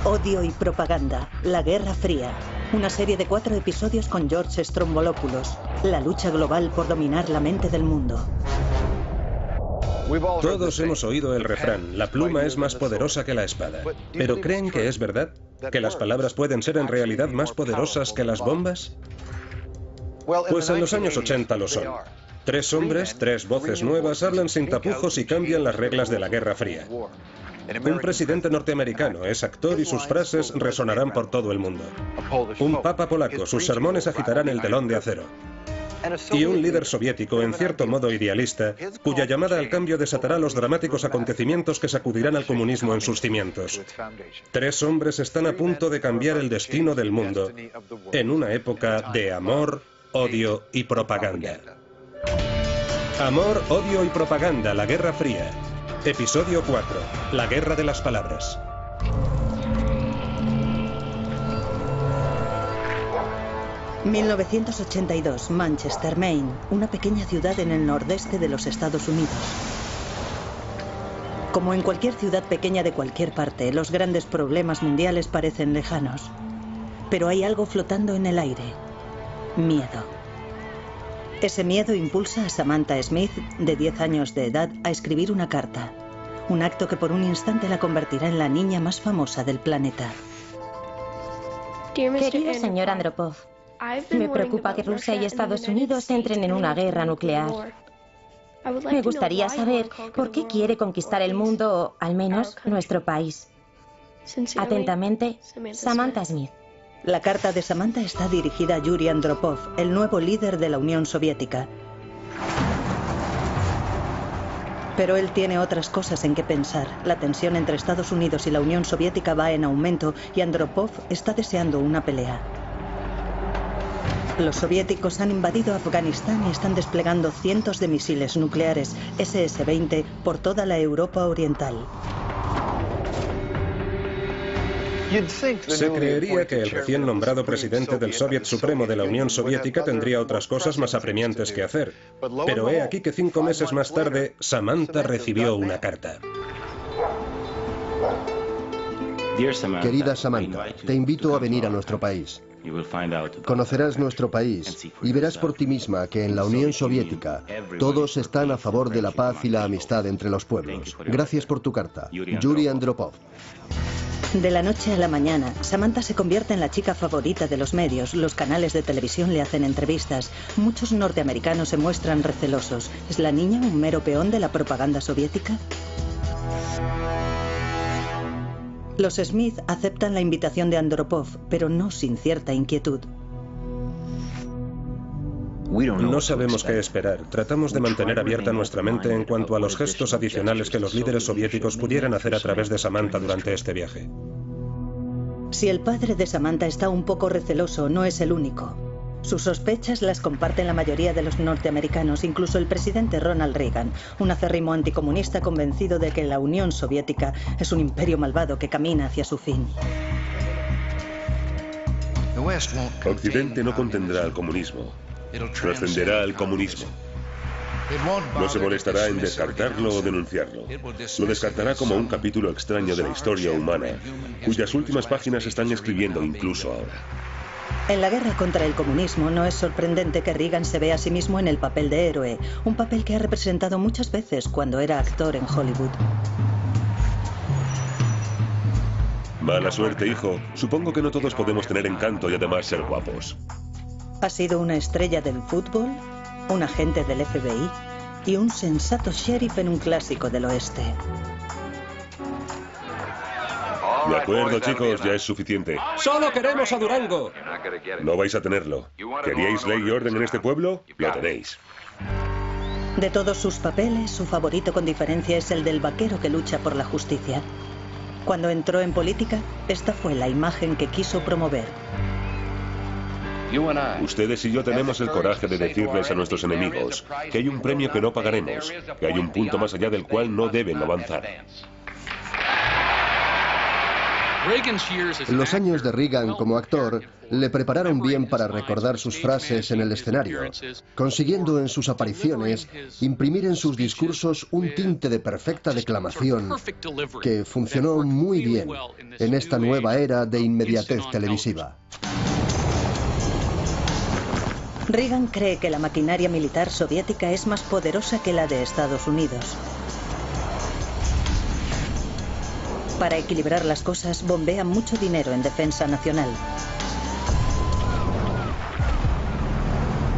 Odio y propaganda, la Guerra Fría. Una serie de 4 episodios con George Stroumboulopoulos. La lucha global por dominar la mente del mundo. Todos hemos oído el refrán, la pluma es más poderosa que la espada. ¿Pero creen que es verdad? ¿Que las palabras pueden ser en realidad más poderosas que las bombas? Pues en los años 80 lo son. 3 hombres, 3 voces nuevas hablan sin tapujos y cambian las reglas de la Guerra Fría. Un presidente norteamericano es actor y sus frases resonarán por todo el mundo. Un papa polaco, sus sermones agitarán el telón de acero. Y un líder soviético, en cierto modo idealista, cuya llamada al cambio desatará los dramáticos acontecimientos que sacudirán al comunismo en sus cimientos. 3 hombres están a punto de cambiar el destino del mundo en una época de amor, odio y propaganda. Amor, odio y propaganda, la Guerra Fría. Episodio 4. La guerra de las palabras. ...1982, Manchester, Maine, una pequeña ciudad en el nordeste de los Estados Unidos. Como en cualquier ciudad pequeña de cualquier parte, los grandes problemas mundiales parecen lejanos. Pero hay algo flotando en el aire. Miedo. Ese miedo impulsa a Samantha Smith, de 10 años de edad, a escribir una carta. Un acto que por un instante la convertirá en la niña más famosa del planeta. Querido señor Andropov, me preocupa que Rusia y Estados Unidos entren en una guerra nuclear. Me gustaría saber por qué quiere conquistar el mundo, o al menos nuestro país. Atentamente, Samantha Smith. La carta de Samantha está dirigida a Yuri Andropov, el nuevo líder de la Unión Soviética. Pero él tiene otras cosas en que pensar. La tensión entre Estados Unidos y la Unión Soviética va en aumento y Andropov está deseando una pelea. Los soviéticos han invadido Afganistán y están desplegando cientos de misiles nucleares SS-20 por toda la Europa Oriental. Se creería que el recién nombrado presidente del Soviet Supremo de la Unión Soviética tendría otras cosas más apremiantes que hacer. Pero he aquí que 5 meses más tarde, Samantha recibió una carta. Querida Samantha, te invito a venir a nuestro país. Conocerás nuestro país y verás por ti misma que en la Unión Soviética todos están a favor de la paz y la amistad entre los pueblos. Gracias por tu carta. Yuri Andropov. De la noche a la mañana, Samantha se convierte en la chica favorita de los medios. Los canales de televisión le hacen entrevistas. Muchos norteamericanos se muestran recelosos. ¿Es la niña un mero peón de la propaganda soviética? Los Smith aceptan la invitación de Andropov, pero no sin cierta inquietud. No sabemos qué esperar. Tratamos de mantener abierta nuestra mente en cuanto a los gestos adicionales que los líderes soviéticos pudieran hacer a través de Samantha durante este viaje. Si el padre de Samantha está un poco receloso, no es el único. Sus sospechas las comparten la mayoría de los norteamericanos, incluso el presidente Ronald Reagan, un acérrimo anticomunista convencido de que la Unión Soviética es un imperio malvado que camina hacia su fin. Occidente no contendrá al comunismo. Trascenderá al comunismo. No se molestará en descartarlo o denunciarlo. Lo descartará como un capítulo extraño de la historia humana, cuyas últimas páginas están escribiendo incluso ahora. En la guerra contra el comunismo no es sorprendente que Reagan se vea a sí mismo en el papel de héroe, un papel que ha representado muchas veces cuando era actor en Hollywood. Mala suerte, hijo. Supongo que no todos podemos tener encanto y además ser guapos. Ha sido una estrella del fútbol, un agente del FBI y un sensato sheriff en un clásico del oeste. De acuerdo, chicos, ya es suficiente. ¡Solo queremos a Durango! No vais a tenerlo. ¿Queríais ley y orden en este pueblo? Lo tenéis. De todos sus papeles, su favorito con diferencia es el del vaquero que lucha por la justicia. Cuando entró en política, esta fue la imagen que quiso promover. Ustedes y yo tenemos el coraje de decirles a nuestros enemigos que hay un premio que no pagaremos, que hay un punto más allá del cual no deben avanzar. Los años de Reagan como actor le prepararon bien para recordar sus frases en el escenario, consiguiendo en sus apariciones imprimir en sus discursos un tinte de perfecta declamación que funcionó muy bien en esta nueva era de inmediatez televisiva. Reagan cree que la maquinaria militar soviética es más poderosa que la de Estados Unidos. Para equilibrar las cosas, bombea mucho dinero en defensa nacional.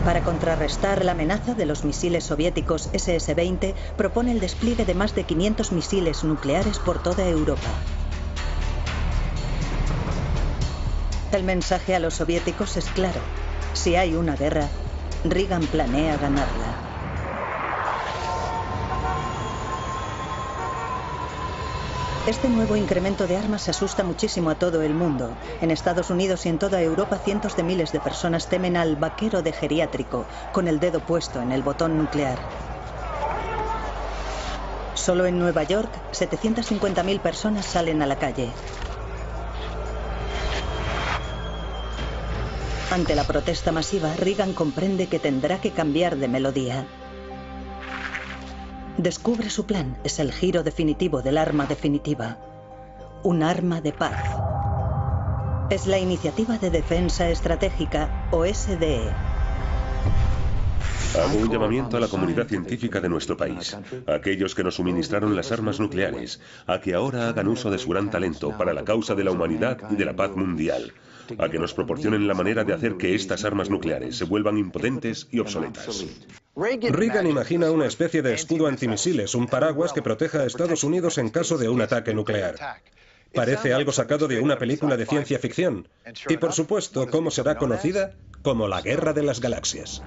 Para contrarrestar la amenaza de los misiles soviéticos SS-20, propone el despliegue de más de 500 misiles nucleares por toda Europa. El mensaje a los soviéticos es claro. Si hay una guerra, Reagan planea ganarla. Este nuevo incremento de armas asusta muchísimo a todo el mundo. En Estados Unidos y en toda Europa, cientos de miles de personas temen al vaquero de geriátrico, con el dedo puesto en el botón nuclear. Solo en Nueva York, 750.000 personas salen a la calle. Ante la protesta masiva, Reagan comprende que tendrá que cambiar de melodía. Descubre su plan. Es el giro definitivo del arma definitiva. Un arma de paz. Es la Iniciativa de Defensa Estratégica, o SDE. Hago un llamamiento a la comunidad científica de nuestro país, a aquellos que nos suministraron las armas nucleares, a que ahora hagan uso de su gran talento para la causa de la humanidad y de la paz mundial, a que nos proporcionen la manera de hacer que estas armas nucleares se vuelvan impotentes y obsoletas. Reagan imagina una especie de escudo antimisiles, un paraguas que proteja a Estados Unidos en caso de un ataque nuclear. Parece algo sacado de una película de ciencia ficción. Y por supuesto, ¿cómo será conocida? Como la Guerra de las Galaxias.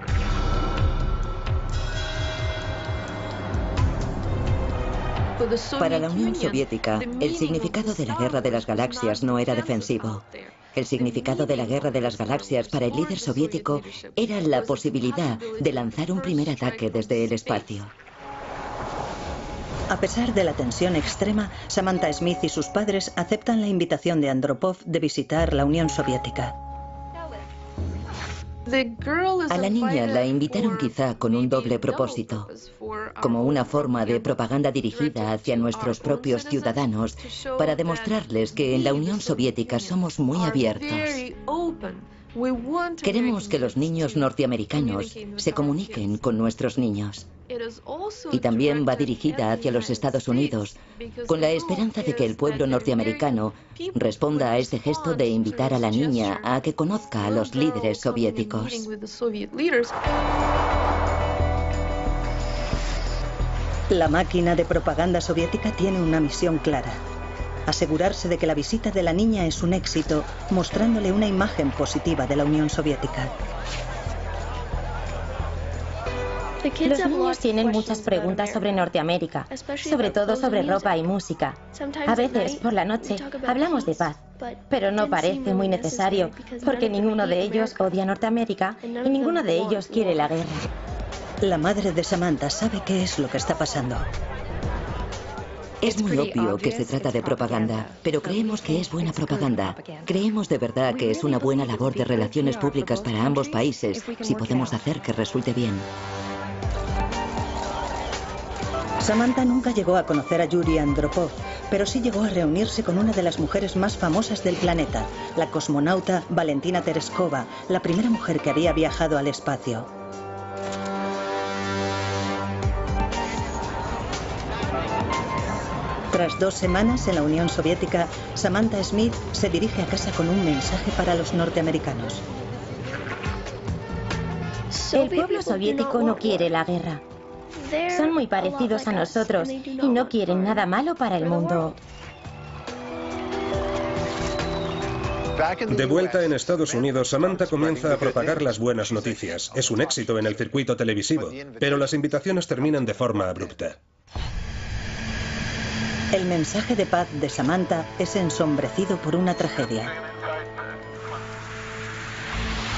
Para la Unión Soviética, el significado de la Guerra de las Galaxias no era defensivo. El significado de la Guerra de las Galaxias para el líder soviético era la posibilidad de lanzar un primer ataque desde el espacio. A pesar de la tensión extrema, Samantha Smith y sus padres aceptan la invitación de Andropov de visitar la Unión Soviética. A la niña la invitaron quizá con un doble propósito, como una forma de propaganda dirigida hacia nuestros propios ciudadanos para demostrarles que en la Unión Soviética somos muy abiertos. Queremos que los niños norteamericanos se comuniquen con nuestros niños. Y también va dirigida hacia los Estados Unidos, con la esperanza de que el pueblo norteamericano responda a este gesto de invitar a la niña a que conozca a los líderes soviéticos. La máquina de propaganda soviética tiene una misión clara: asegurarse de que la visita de la niña es un éxito, mostrándole una imagen positiva de la Unión Soviética. Los niños tienen muchas preguntas sobre Norteamérica, sobre todo sobre ropa y música. A veces, por la noche, hablamos de paz, pero no parece muy necesario, porque ninguno de ellos odia Norteamérica y ninguno de ellos quiere la guerra. La madre de Samantha sabe qué es lo que está pasando. Es muy obvio que se trata de propaganda, pero creemos que es buena propaganda. Creemos de verdad que es una buena labor de relaciones públicas para ambos países, si podemos hacer que resulte bien. Samantha nunca llegó a conocer a Yuri Andropov, pero sí llegó a reunirse con una de las mujeres más famosas del planeta, la cosmonauta Valentina Tereskova, la primera mujer que había viajado al espacio. Tras 2 semanas en la Unión Soviética, Samantha Smith se dirige a casa con un mensaje para los norteamericanos. El pueblo soviético no quiere la guerra. Son muy parecidos a nosotros y no quieren nada malo para el mundo. De vuelta en Estados Unidos, Samantha comienza a propagar las buenas noticias. Es un éxito en el circuito televisivo, pero las invitaciones terminan de forma abrupta. El mensaje de paz de Samantha es ensombrecido por una tragedia.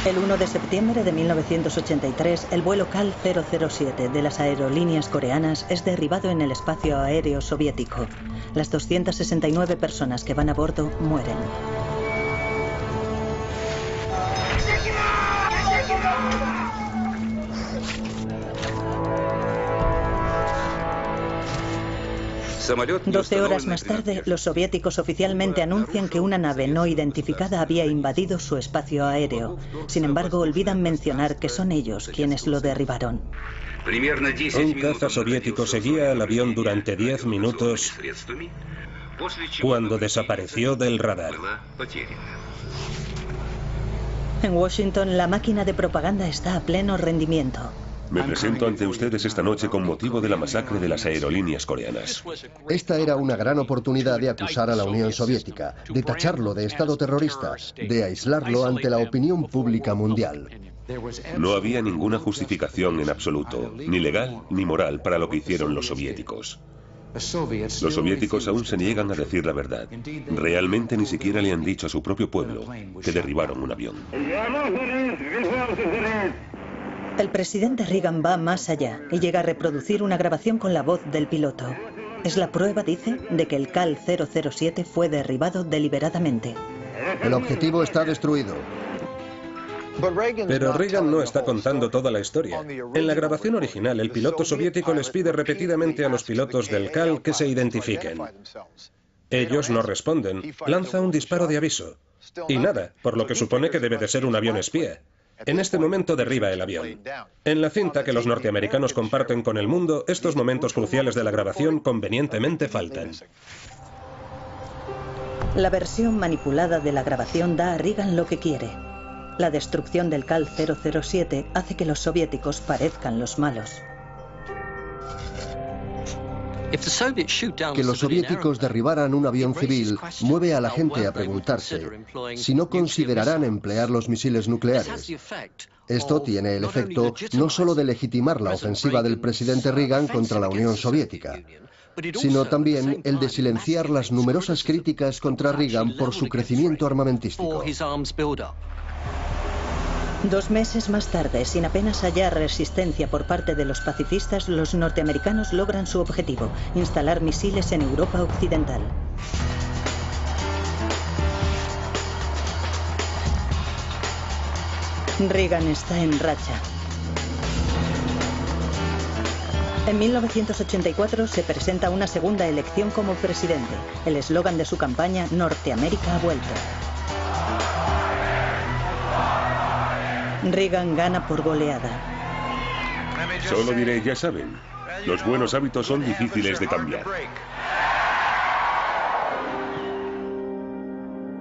El 1 de septiembre de 1983, el vuelo KAL 007 de las aerolíneas coreanas es derribado en el espacio aéreo soviético. Las 269 personas que van a bordo mueren. Doce horas más tarde, los soviéticos oficialmente anuncian que una nave no identificada había invadido su espacio aéreo. Sin embargo, olvidan mencionar que son ellos quienes lo derribaron. Un caza soviético seguía al avión durante 10 minutos cuando desapareció del radar. En Washington, la máquina de propaganda está a pleno rendimiento. Me presento ante ustedes esta noche con motivo de la masacre de las aerolíneas coreanas. Esta era una gran oportunidad de acusar a la Unión Soviética, de tacharlo de Estado terrorista, de aislarlo ante la opinión pública mundial. No había ninguna justificación en absoluto, ni legal ni moral, para lo que hicieron los soviéticos. Los soviéticos aún se niegan a decir la verdad. Realmente ni siquiera le han dicho a su propio pueblo que derribaron un avión. El presidente Reagan va más allá y llega a reproducir una grabación con la voz del piloto. Es la prueba, dice, de que el KAL 007 fue derribado deliberadamente. El objetivo está destruido. Pero Reagan no está contando toda la historia. En la grabación original, el piloto soviético les pide repetidamente a los pilotos del KAL que se identifiquen. Ellos no responden. Lanza un disparo de aviso. Y nada, por lo que supone que debe de ser un avión espía. En este momento derriba el avión. En la cinta que los norteamericanos comparten con el mundo, estos momentos cruciales de la grabación convenientemente faltan. La versión manipulada de la grabación da a Reagan lo que quiere. La destrucción del KAL 007 hace que los soviéticos parezcan los malos. Que los soviéticos derribaran un avión civil mueve a la gente a preguntarse si no considerarán emplear los misiles nucleares. Esto tiene el efecto no solo de legitimar la ofensiva del presidente Reagan contra la Unión Soviética, sino también el de silenciar las numerosas críticas contra Reagan por su crecimiento armamentístico. 2 meses más tarde, sin apenas hallar resistencia por parte de los pacifistas, los norteamericanos logran su objetivo: instalar misiles en Europa Occidental. Reagan está en racha. En 1984 se presenta una segunda elección como presidente. El eslogan de su campaña, Norteamérica ha vuelto. Reagan gana por goleada. Solo diré, ya saben, los buenos hábitos son difíciles de cambiar.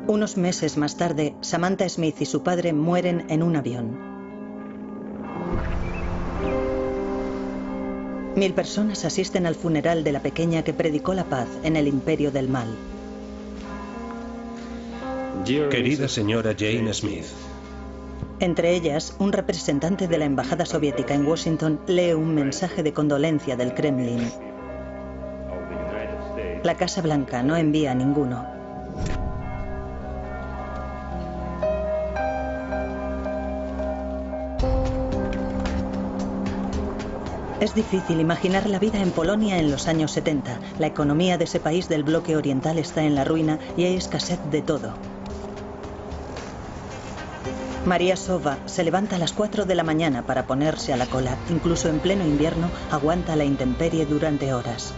Unos meses más tarde, Samantha Smith y su padre mueren en un avión. 1000 personas asisten al funeral de la pequeña que predicó la paz en el imperio del mal. Querida señora Jane Smith. Entre ellas, un representante de la embajada soviética en Washington lee un mensaje de condolencia del Kremlin. La Casa Blanca no envía a ninguno. Es difícil imaginar la vida en Polonia en los años 70. La economía de ese país del bloque oriental está en la ruina y hay escasez de todo. María Sova se levanta a las 4 de la mañana para ponerse a la cola. Incluso en pleno invierno aguanta la intemperie durante horas.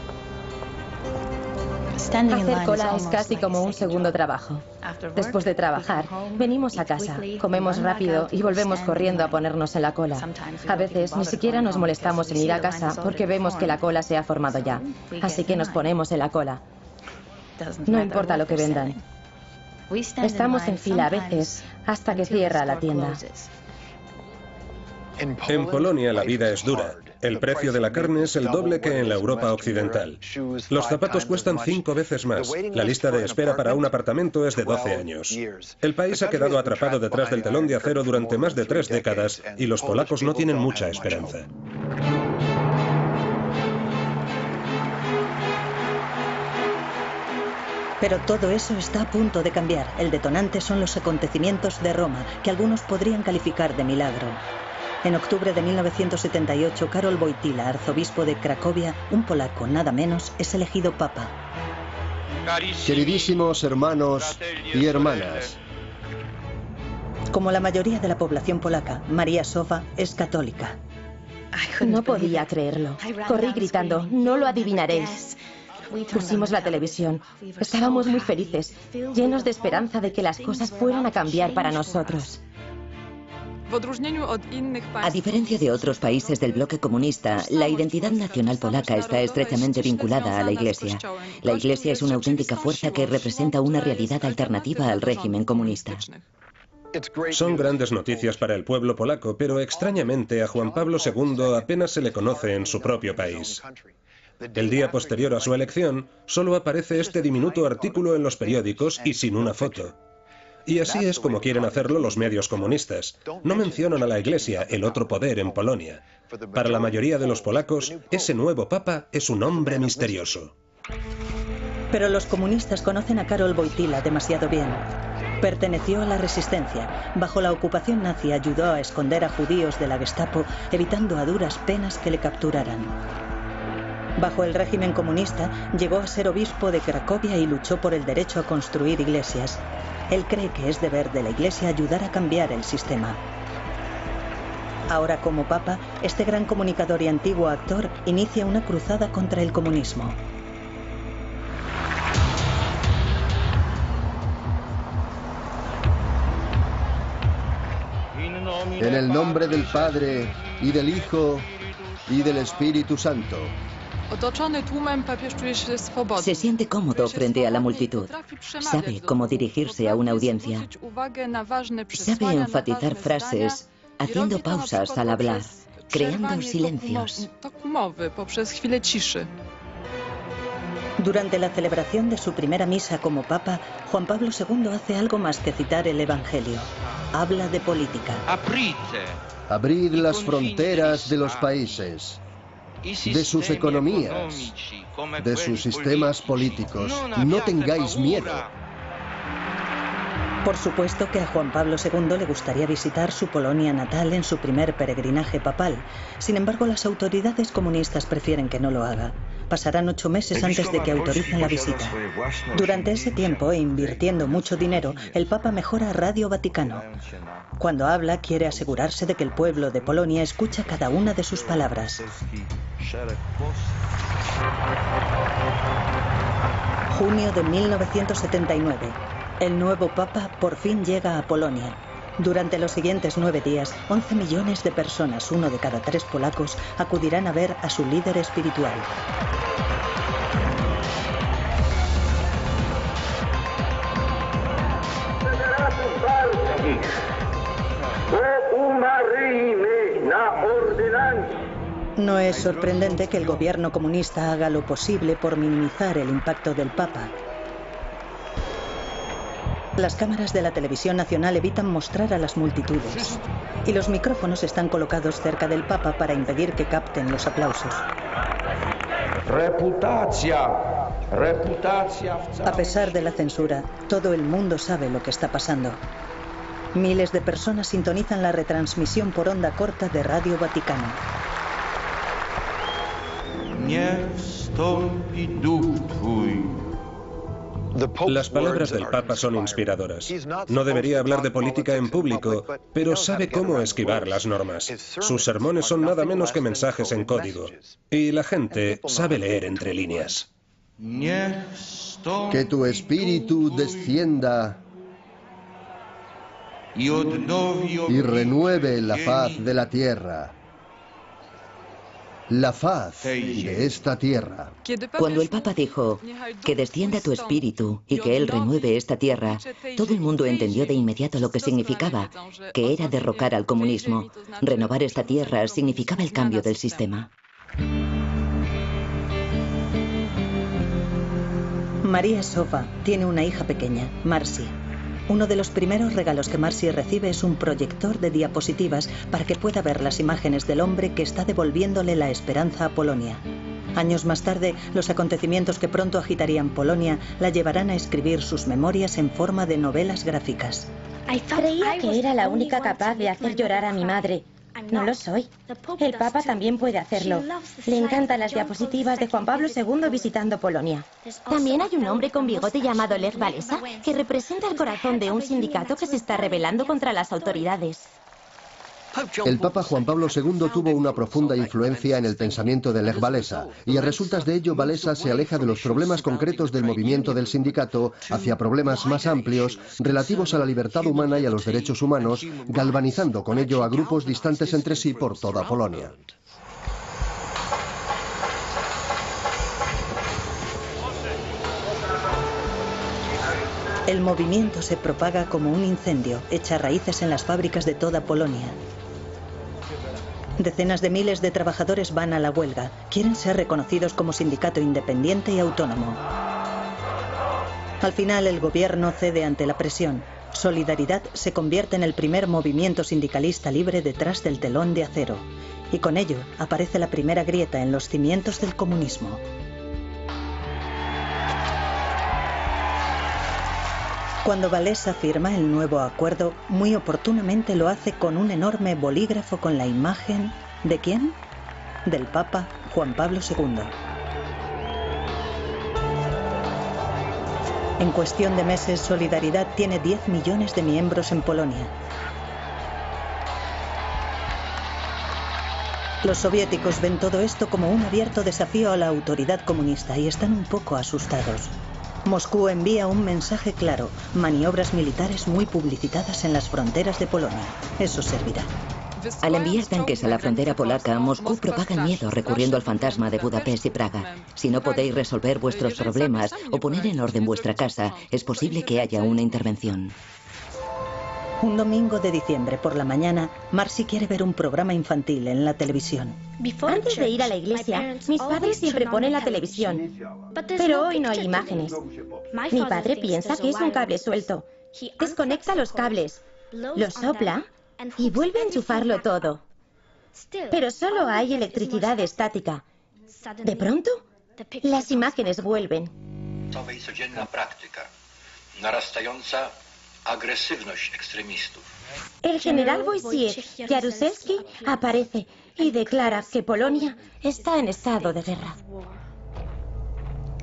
Hacer cola es casi como un segundo trabajo. Después de trabajar, venimos a casa, comemos rápido y volvemos corriendo a ponernos en la cola. A veces ni siquiera nos molestamos en ir a casa porque vemos que la cola se ha formado ya. Así que nos ponemos en la cola. No importa lo que vendan. Estamos en fila a veces hasta que cierra la tienda. En Polonia la vida es dura. El precio de la carne es el doble que en la Europa occidental. Los zapatos cuestan 5 veces más. La lista de espera para un apartamento es de 12 años. El país ha quedado atrapado detrás del telón de acero durante más de 3 décadas y los polacos no tienen mucha esperanza. Pero todo eso está a punto de cambiar. El detonante son los acontecimientos de Roma, que algunos podrían calificar de milagro. En octubre de 1978, Karol Wojtyła, arzobispo de Cracovia, un polaco nada menos, es elegido papa. Queridísimos hermanos y hermanas, como la mayoría de la población polaca, María Sowa es católica. No podía creerlo. Corrí gritando, no lo adivinaréis. Pusimos la televisión. Estábamos muy felices, llenos de esperanza de que las cosas fueran a cambiar para nosotros. A diferencia de otros países del bloque comunista, la identidad nacional polaca está estrechamente vinculada a la Iglesia. La Iglesia es una auténtica fuerza que representa una realidad alternativa al régimen comunista. Son grandes noticias para el pueblo polaco, pero extrañamente a Juan Pablo II apenas se le conoce en su propio país. El día posterior a su elección, solo aparece este diminuto artículo en los periódicos y sin una foto. Y así es como quieren hacerlo los medios comunistas. No mencionan a la Iglesia, el otro poder en Polonia. Para la mayoría de los polacos, ese nuevo papa es un hombre misterioso. Pero los comunistas conocen a Karol Wojtyła demasiado bien. Perteneció a la resistencia. Bajo la ocupación nazi ayudó a esconder a judíos de la Gestapo, evitando a duras penas que le capturaran. Bajo el régimen comunista, llegó a ser obispo de Cracovia y luchó por el derecho a construir iglesias. Él cree que es deber de la Iglesia ayudar a cambiar el sistema. Ahora, como papa, este gran comunicador y antiguo actor inicia una cruzada contra el comunismo. En el nombre del Padre, y del Hijo, y del Espíritu Santo. Se siente cómodo frente a la multitud. Sabe cómo dirigirse a una audiencia. Sabe enfatizar frases, haciendo pausas al hablar, creando silencios. Durante la celebración de su primera misa como papa, Juan Pablo II hace algo más que citar el Evangelio. Habla de política. Abrid las fronteras de los países, de sus economías, de sus sistemas políticos. No tengáis miedo. Por supuesto que a Juan Pablo II le gustaría visitar su Polonia natal en su primer peregrinaje papal. Sin embargo, las autoridades comunistas prefieren que no lo haga. Pasarán 8 meses antes de que autoricen la visita. Durante ese tiempo, e invirtiendo mucho dinero, el Papa mejora Radio Vaticano. Cuando habla, quiere asegurarse de que el pueblo de Polonia escucha cada una de sus palabras. Junio de 1979. El nuevo Papa por fin llega a Polonia. Durante los siguientes 9 días, 11 millones de personas, 1 de cada 3 polacos, acudirán a ver a su líder espiritual. No es sorprendente que el gobierno comunista haga lo posible por minimizar el impacto del Papa. Las cámaras de la televisión nacional evitan mostrar a las multitudes. Y los micrófonos están colocados cerca del Papa para impedir que capten los aplausos. A pesar de la censura, todo el mundo sabe lo que está pasando. Miles de personas sintonizan la retransmisión por onda corta de Radio Vaticano. Las palabras del Papa son inspiradoras. No debería hablar de política en público, pero sabe cómo esquivar las normas. Sus sermones son nada menos que mensajes en código. Y la gente sabe leer entre líneas. Que tu espíritu descienda y renueve la faz de la tierra. La faz de esta tierra. Cuando el Papa dijo que descienda tu espíritu y que Él renueve esta tierra, todo el mundo entendió de inmediato lo que significaba, que era derrocar al comunismo. Renovar esta tierra significaba el cambio del sistema. María Sowa tiene una hija pequeña, Marcy. Uno de los primeros regalos que Marcy recibe es un proyector de diapositivas para que pueda ver las imágenes del hombre que está devolviéndole la esperanza a Polonia. Años más tarde, los acontecimientos que pronto agitarían Polonia la llevarán a escribir sus memorias en forma de novelas gráficas. Creía que era la única capaz de hacer llorar a mi madre. No lo soy. El Papa también puede hacerlo. Le encantan las diapositivas de Juan Pablo II visitando Polonia. También hay un hombre con bigote llamado Lech Walesa que representa el corazón de un sindicato que se está rebelando contra las autoridades. El Papa Juan Pablo II tuvo una profunda influencia en el pensamiento de Lech Walesa, y a resultas de ello Walesa se aleja de los problemas concretos del movimiento del sindicato hacia problemas más amplios relativos a la libertad humana y a los derechos humanos, galvanizando con ello a grupos distantes entre sí por toda Polonia. El movimiento se propaga como un incendio, echa raíces en las fábricas de toda Polonia. Decenas de miles de trabajadores van a la huelga. Quieren ser reconocidos como sindicato independiente y autónomo. Al final, el gobierno cede ante la presión. Solidaridad se convierte en el primer movimiento sindicalista libre detrás del telón de acero. Y con ello aparece la primera grieta en los cimientos del comunismo. Cuando Walesa firma el nuevo acuerdo, muy oportunamente lo hace con un enorme bolígrafo con la imagen ¿de quién? Del Papa Juan Pablo II. En cuestión de meses, Solidaridad tiene 10 millones de miembros en Polonia. Los soviéticos ven todo esto como un abierto desafío a la autoridad comunista y están un poco asustados. Moscú envía un mensaje claro: maniobras militares muy publicitadas en las fronteras de Polonia. Eso servirá. Al enviar tanques a la frontera polaca, Moscú propaga el miedo recurriendo al fantasma de Budapest y Praga. Si no podéis resolver vuestros problemas o poner en orden vuestra casa, es posible que haya una intervención. Un domingo de diciembre por la mañana, Marcy quiere ver un programa infantil en la televisión. Antes de ir a la iglesia, mis padres siempre ponen la televisión. Pero hoy no hay imágenes. Mi padre piensa que es un cable suelto. Desconecta los cables, los sopla y vuelve a enchufarlo todo. Pero solo hay electricidad estática. De pronto, las imágenes vuelven. El general Wojciech Jaruzelski aparece y declara que Polonia está en estado de guerra.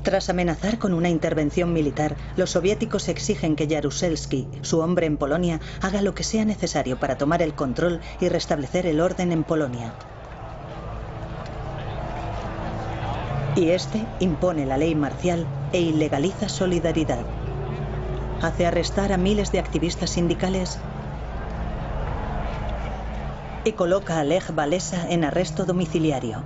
Tras amenazar con una intervención militar, los soviéticos exigen que Jaruzelski, su hombre en Polonia, haga lo que sea necesario para tomar el control y restablecer el orden en Polonia. Y este impone la ley marcial e ilegaliza Solidaridad. Hace arrestar a miles de activistas sindicales y coloca a Lech Walesa en arresto domiciliario.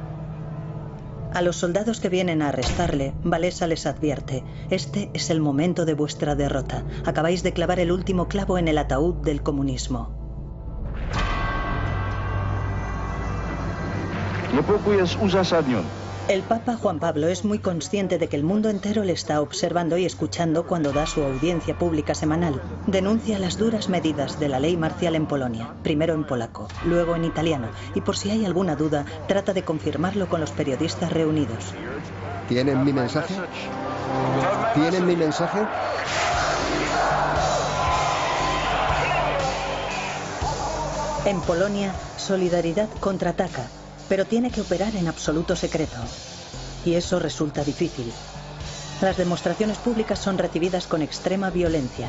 A los soldados que vienen a arrestarle, Walesa les advierte: este es el momento de vuestra derrota. Acabáis de clavar el último clavo en el ataúd del comunismo. El Papa Juan Pablo es muy consciente de que el mundo entero le está observando y escuchando cuando da su audiencia pública semanal. Denuncia las duras medidas de la ley marcial en Polonia, primero en polaco, luego en italiano, y por si hay alguna duda, trata de confirmarlo con los periodistas reunidos. ¿Tienen mi mensaje? ¿Tienen mi mensaje? En Polonia, Solidaridad contraataca, pero tiene que operar en absoluto secreto. Y eso resulta difícil. Las demostraciones públicas son recibidas con extrema violencia.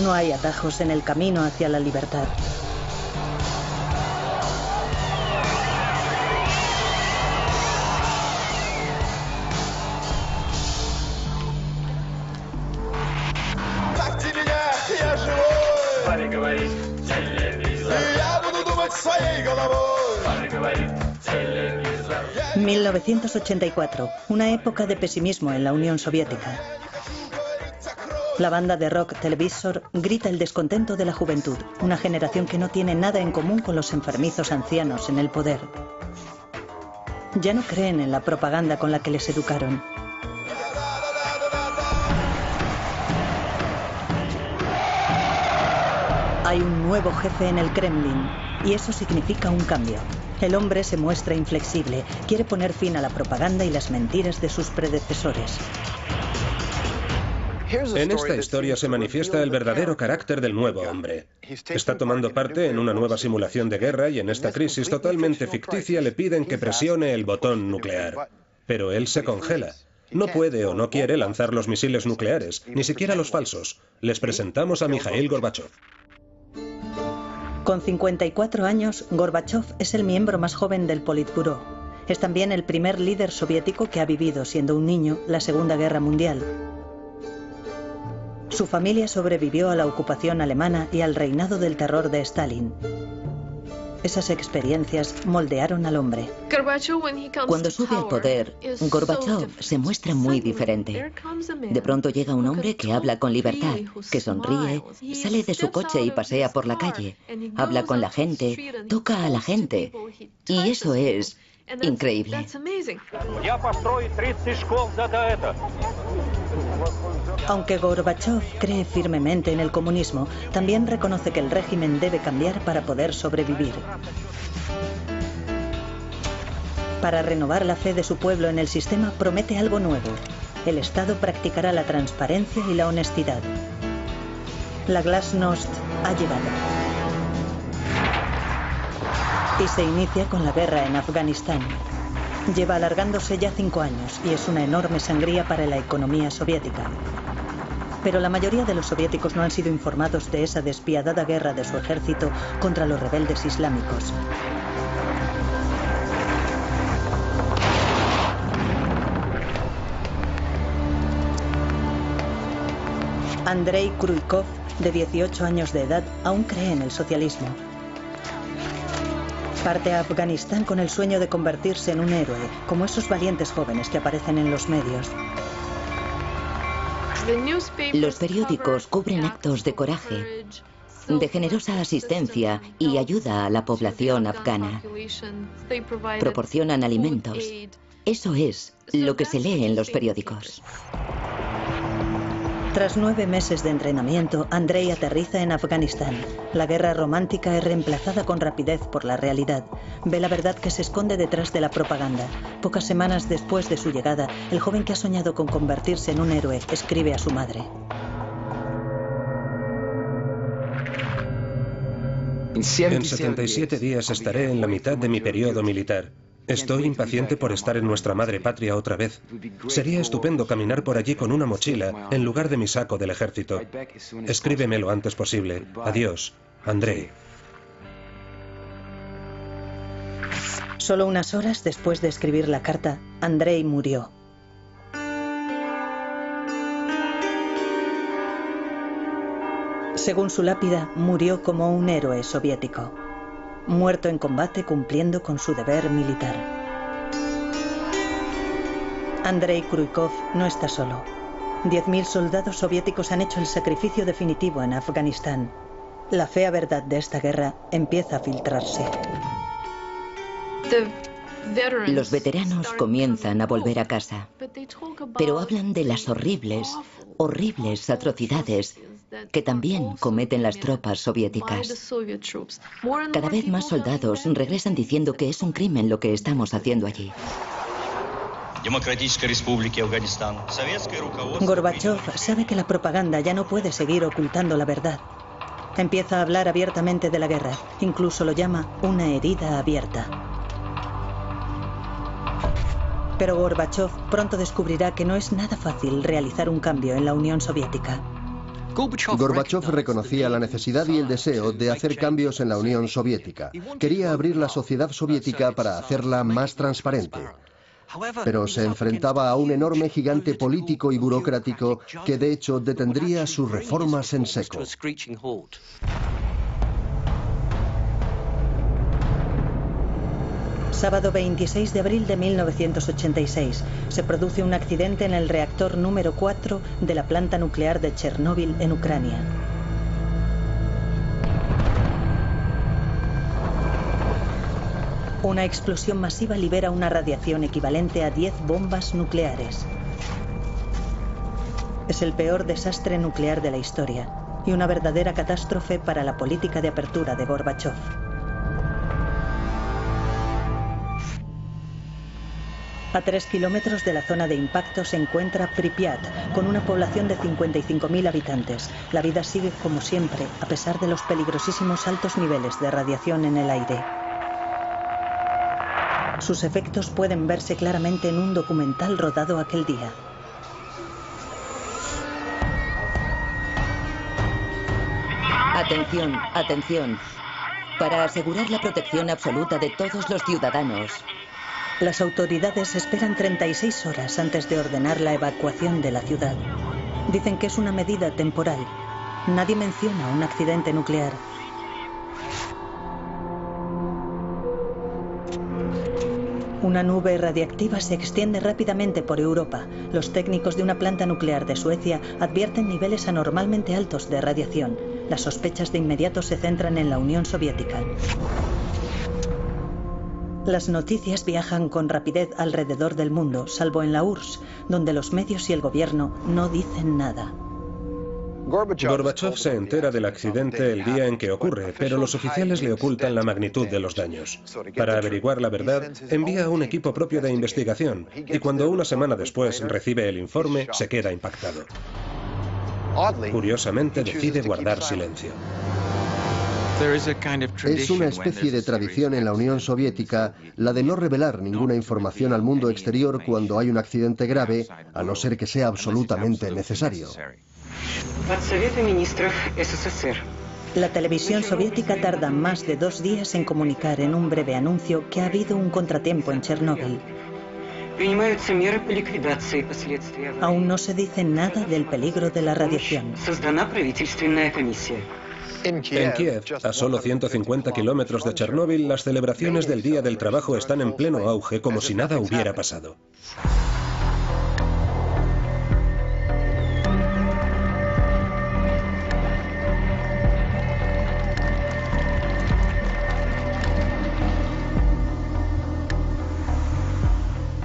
No hay atajos en el camino hacia la libertad. En 1984, una época de pesimismo en la Unión Soviética. La banda de rock Televisor grita el descontento de la juventud, una generación que no tiene nada en común con los enfermizos ancianos en el poder. Ya no creen en la propaganda con la que les educaron. Hay un nuevo jefe en el Kremlin Y eso significa un cambio. El hombre se muestra inflexible, quiere poner fin a la propaganda y las mentiras de sus predecesores. En esta historia se manifiesta el verdadero carácter del nuevo hombre. Está tomando parte en una nueva simulación de guerra y en esta crisis totalmente ficticia le piden que presione el botón nuclear. Pero él se congela. No puede o no quiere lanzar los misiles nucleares, ni siquiera los falsos. Les presentamos a Mikhail Gorbachev. Con 54 años, Gorbachev es el miembro más joven del Politburó. Es también el primer líder soviético que ha vivido, siendo un niño, la Segunda Guerra Mundial. Su familia sobrevivió a la ocupación alemana y al reinado del terror de Stalin. Esas experiencias moldearon al hombre. Cuando sube al poder, Gorbachev se muestra muy diferente. De pronto llega un hombre que habla con libertad, que sonríe, sale de su coche y pasea por la calle, habla con la gente, toca a la gente. Y eso es increíble. Aunque Gorbachev cree firmemente en el comunismo, también reconoce que el régimen debe cambiar para poder sobrevivir. Para renovar la fe de su pueblo en el sistema, promete algo nuevo. El Estado practicará la transparencia y la honestidad. La Glasnost ha llegado. Y se inicia con la guerra en Afganistán. Lleva alargándose ya 5 años y es una enorme sangría para la economía soviética. Pero la mayoría de los soviéticos no han sido informados de esa despiadada guerra de su ejército contra los rebeldes islámicos. Andrei Kryukov, de 18 años de edad, aún cree en el socialismo. Parte a Afganistán con el sueño de convertirse en un héroe, como esos valientes jóvenes que aparecen en los medios. Los periódicos cubren actos de coraje, de generosa asistencia y ayuda a la población afgana. Proporcionan alimentos. Eso es lo que se lee en los periódicos. Tras 9 meses de entrenamiento, Andrei aterriza en Afganistán. La guerra romántica es reemplazada con rapidez por la realidad. Ve la verdad que se esconde detrás de la propaganda. Pocas semanas después de su llegada, el joven que ha soñado con convertirse en un héroe escribe a su madre. En 77 días estaré en la mitad de mi periodo militar. Estoy impaciente por estar en nuestra madre patria otra vez. Sería estupendo caminar por allí con una mochila en lugar de mi saco del ejército. Escríbeme lo antes posible. Adiós, Andrei. Solo unas horas después de escribir la carta, Andrei murió. Según su lápida, murió como un héroe soviético. Muerto en combate cumpliendo con su deber militar. Andrei Kryukov no está solo. 10.000 soldados soviéticos han hecho el sacrificio definitivo en Afganistán. La fea verdad de esta guerra empieza a filtrarse. Los veteranos comienzan a volver a casa, pero hablan de las horribles atrocidades que también cometen las tropas soviéticas. Cada vez más soldados regresan diciendo que es un crimen lo que estamos haciendo allí. Gorbachev sabe que la propaganda ya no puede seguir ocultando la verdad. Empieza a hablar abiertamente de la guerra, incluso lo llama una herida abierta. Pero Gorbachev pronto descubrirá que no es nada fácil realizar un cambio en la Unión Soviética. Gorbachev reconocía la necesidad y el deseo de hacer cambios en la Unión Soviética. Quería abrir la sociedad soviética para hacerla más transparente. Pero se enfrentaba a un enorme gigante político y burocrático que de hecho detendría sus reformas en seco. Sábado 26 de abril de 1986, se produce un accidente en el reactor número 4 de la planta nuclear de Chernóbil, en Ucrania. Una explosión masiva libera una radiación equivalente a 10 bombas nucleares. Es el peor desastre nuclear de la historia y una verdadera catástrofe para la política de apertura de Gorbachev. A 3 kilómetros de la zona de impacto se encuentra Pripyat, con una población de 55.000 habitantes. La vida sigue como siempre, a pesar de los peligrosísimos altos niveles de radiación en el aire. Sus efectos pueden verse claramente en un documental rodado aquel día. Atención, atención. Para asegurar la protección absoluta de todos los ciudadanos. Las autoridades esperan 36 horas antes de ordenar la evacuación de la ciudad. Dicen que es una medida temporal. Nadie menciona un accidente nuclear. Una nube radiactiva se extiende rápidamente por Europa. Los técnicos de una planta nuclear de Suecia advierten niveles anormalmente altos de radiación. Las sospechas de inmediato se centran en la Unión Soviética. Las noticias viajan con rapidez alrededor del mundo, salvo en la URSS, donde los medios y el gobierno no dicen nada. Gorbachev se entera del accidente el día en que ocurre, pero los oficiales le ocultan la magnitud de los daños. Para averiguar la verdad, envía a un equipo propio de investigación, y cuando una semana después recibe el informe, se queda impactado. Curiosamente, decide guardar silencio. Es una especie de tradición en la Unión Soviética la de no revelar ninguna información al mundo exterior cuando hay un accidente grave, a no ser que sea absolutamente necesario. La televisión soviética tarda más de 2 días en comunicar en un breve anuncio que ha habido un contratiempo en Chernóbil. Aún no se dice nada del peligro de la radiación. En Kiev, a solo 150 kilómetros de Chernóbil, las celebraciones del Día del Trabajo están en pleno auge, como si nada hubiera pasado.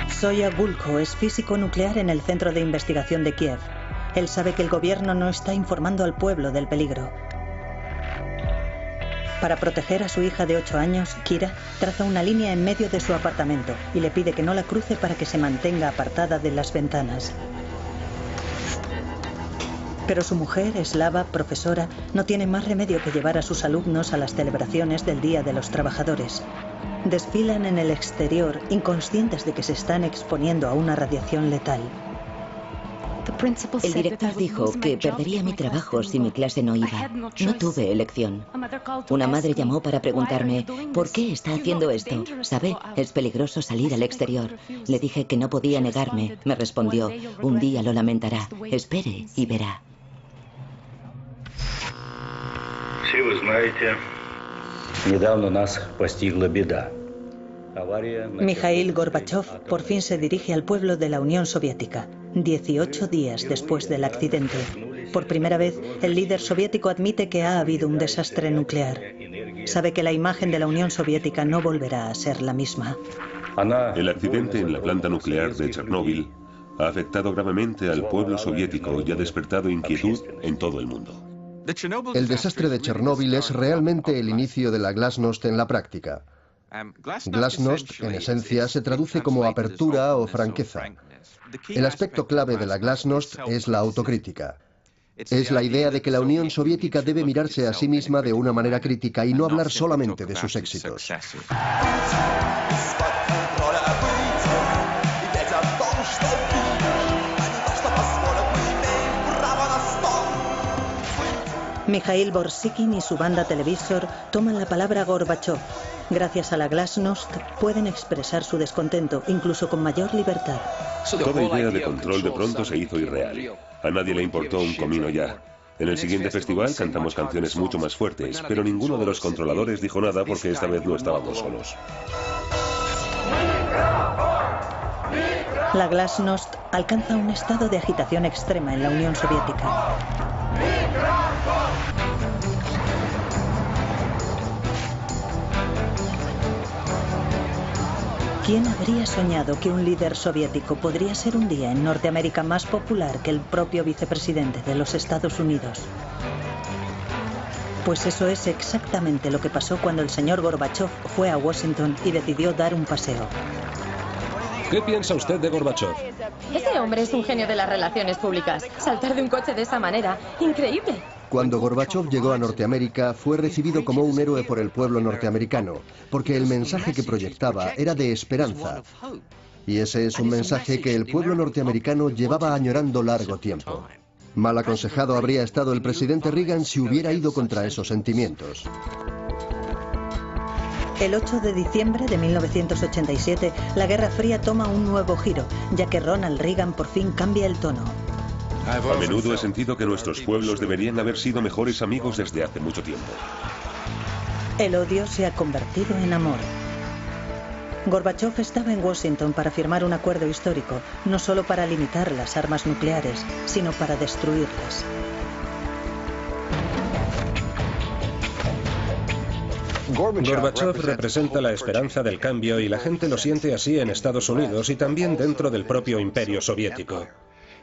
Zoya Gulko es físico nuclear en el Centro de Investigación de Kiev. Él sabe que el gobierno no está informando al pueblo del peligro. Para proteger a su hija de 8 años, Kira traza una línea en medio de su apartamento y le pide que no la cruce para que se mantenga apartada de las ventanas. Pero su mujer, Slava, profesora, no tiene más remedio que llevar a sus alumnos a las celebraciones del Día de los Trabajadores. Desfilan en el exterior, inconscientes de que se están exponiendo a una radiación letal. El director dijo que perdería mi trabajo si mi clase no iba. No tuve elección. Una madre llamó para preguntarme, ¿por qué está haciendo esto? ¿Sabe? Es peligroso salir al exterior. Le dije que no podía negarme. Me respondió, un día lo lamentará. Espere y verá. Mikhail Gorbachev por fin se dirige al pueblo de la Unión Soviética, 18 días después del accidente. Por primera vez, el líder soviético admite que ha habido un desastre nuclear. Sabe que la imagen de la Unión Soviética no volverá a ser la misma. El accidente en la planta nuclear de Chernóbil ha afectado gravemente al pueblo soviético y ha despertado inquietud en todo el mundo. El desastre de Chernóbil es realmente el inicio de la glasnost en la práctica. Glasnost, en esencia, se traduce como apertura o franqueza. El aspecto clave de la glasnost es la autocrítica. Es la idea de que la Unión Soviética debe mirarse a sí misma de una manera crítica y no hablar solamente de sus éxitos. Mikhail Borsíkin y su banda Televisor toman la palabra Gorbachev. Gracias a la glasnost pueden expresar su descontento, incluso con mayor libertad. Toda idea de control de pronto se hizo irreal. A nadie le importó un comino ya. En el siguiente festival cantamos canciones mucho más fuertes, pero ninguno de los controladores dijo nada porque esta vez no estábamos solos. La glasnost alcanza un estado de agitación extrema en la Unión Soviética. ¿Quién habría soñado que un líder soviético podría ser un día en Norteamérica más popular que el propio vicepresidente de los Estados Unidos? Pues eso es exactamente lo que pasó cuando el señor Gorbachev fue a Washington y decidió dar un paseo. ¿Qué piensa usted de Gorbachov? Ese hombre es un genio de las relaciones públicas. Saltar de un coche de esa manera, increíble. Cuando Gorbachov llegó a Norteamérica, fue recibido como un héroe por el pueblo norteamericano, porque el mensaje que proyectaba era de esperanza. Y ese es un mensaje que el pueblo norteamericano llevaba añorando largo tiempo. Mal aconsejado habría estado el presidente Reagan si hubiera ido contra esos sentimientos. El 8 de diciembre de 1987, la Guerra Fría toma un nuevo giro, ya que Ronald Reagan por fin cambia el tono. A menudo he sentido que nuestros pueblos deberían haber sido mejores amigos desde hace mucho tiempo. El odio se ha convertido en amor. Gorbachov estaba en Washington para firmar un acuerdo histórico, no solo para limitar las armas nucleares, sino para destruirlas. Gorbachov representa la esperanza del cambio y la gente lo siente así en Estados Unidos y también dentro del propio imperio soviético.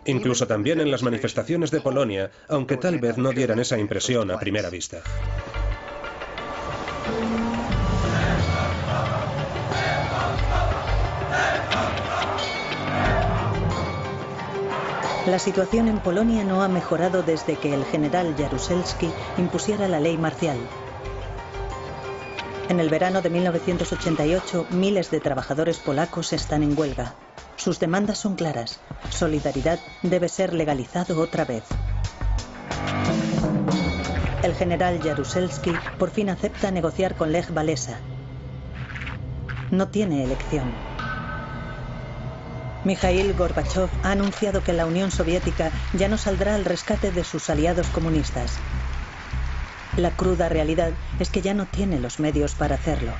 Incluso también en las manifestaciones de Polonia, aunque tal vez no dieran esa impresión a primera vista. La situación en Polonia no ha mejorado desde que el general Jaruzelski impusiera la ley marcial. En el verano de 1988, miles de trabajadores polacos están en huelga. Sus demandas son claras. Solidaridad debe ser legalizado otra vez. El general Jaruzelski por fin acepta negociar con Lech Walesa. No tiene elección. Mikhail Gorbachov ha anunciado que la Unión Soviética ya no saldrá al rescate de sus aliados comunistas. La cruda realidad es que ya no tiene los medios para hacerlo.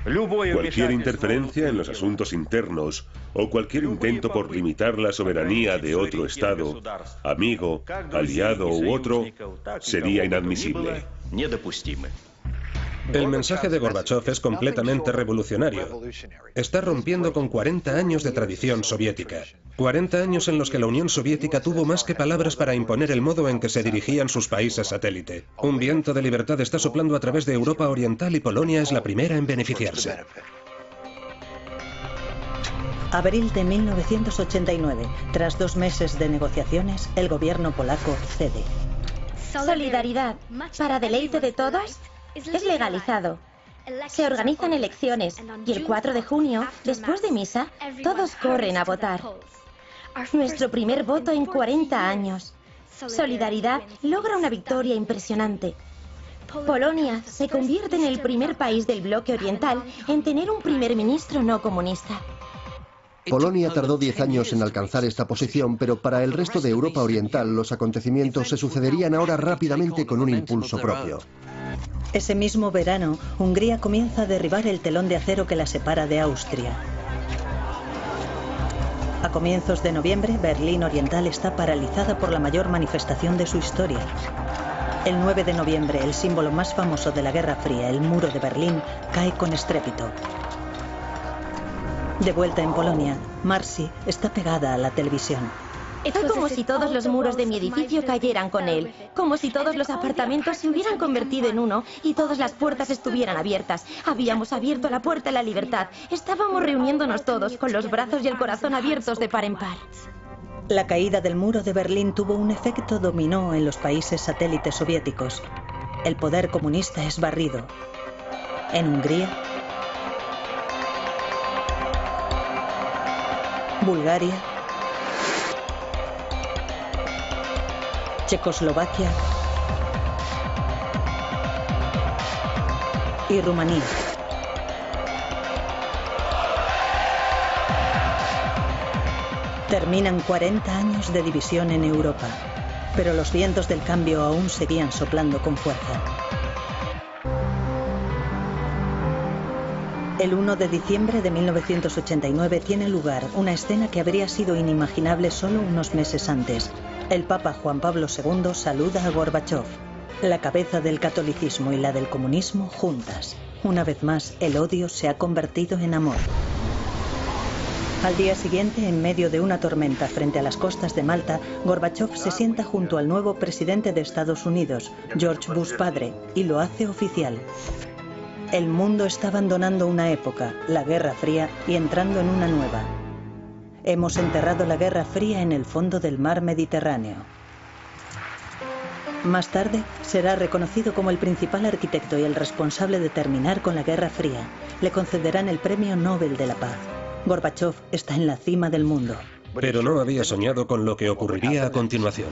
Cualquier interferencia en los asuntos internos o cualquier intento por limitar la soberanía de otro Estado, amigo, aliado u otro, sería inadmisible. El mensaje de Gorbachov es completamente revolucionario. Está rompiendo con 40 años de tradición soviética. 40 años en los que la Unión Soviética tuvo más que palabras para imponer el modo en que se dirigían sus países satélite. Un viento de libertad está soplando a través de Europa Oriental y Polonia es la primera en beneficiarse. Abril de 1989. Tras 2 meses de negociaciones, el gobierno polaco cede. Solidaridad, para deleite de todos, es legalizado. Se organizan elecciones y el 4 de junio, después de misa, todos corren a votar. Nuestro primer voto en 40 años. Solidaridad logra una victoria impresionante. Polonia se convierte en el primer país del bloque oriental en tener un primer ministro no comunista. Polonia tardó 10 años en alcanzar esta posición, pero para el resto de Europa Oriental los acontecimientos se sucederían ahora rápidamente con un impulso propio. Ese mismo verano, Hungría comienza a derribar el telón de acero que la separa de Austria. A comienzos de noviembre, Berlín Oriental está paralizada por la mayor manifestación de su historia. El 9 de noviembre, el símbolo más famoso de la Guerra Fría, el muro de Berlín, cae con estrépito. De vuelta en Polonia, Marcy está pegada a la televisión. Es como si todos los muros de mi edificio cayeran con él, como si todos los apartamentos se hubieran convertido en uno y todas las puertas estuvieran abiertas. Habíamos abierto la puerta a la libertad. Estábamos reuniéndonos todos con los brazos y el corazón abiertos de par en par. La caída del muro de Berlín tuvo un efecto dominó en los países satélites soviéticos. El poder comunista es barrido. En Hungría, Bulgaria, Checoslovaquia y Rumanía. Terminan 40 años de división en Europa, pero los vientos del cambio aún seguían soplando con fuerza. El 1 de diciembre de 1989 tiene lugar una escena que habría sido inimaginable solo unos meses antes. El Papa Juan Pablo II saluda a Gorbachov. La cabeza del catolicismo y la del comunismo juntas. Una vez más, el odio se ha convertido en amor. Al día siguiente, en medio de una tormenta frente a las costas de Malta, Gorbachov se sienta junto al nuevo presidente de Estados Unidos, George Bush padre, y lo hace oficial. El mundo está abandonando una época, la Guerra Fría, y entrando en una nueva. Hemos enterrado la Guerra Fría en el fondo del mar Mediterráneo. Más tarde, será reconocido como el principal arquitecto y el responsable de terminar con la Guerra Fría. Le concederán el Premio Nobel de la Paz. Gorbachov está en la cima del mundo. Pero no había soñado con lo que ocurriría a continuación.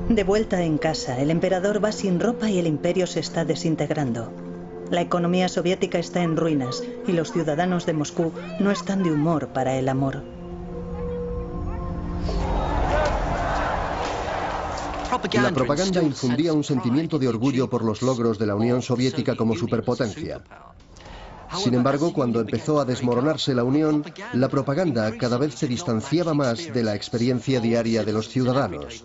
De vuelta en casa, el emperador va sin ropa y el imperio se está desintegrando. La economía soviética está en ruinas y los ciudadanos de Moscú no están de humor para el amor. La propaganda infundía un sentimiento de orgullo por los logros de la Unión Soviética como superpotencia. Sin embargo, cuando empezó a desmoronarse la Unión, la propaganda cada vez se distanciaba más de la experiencia diaria de los ciudadanos.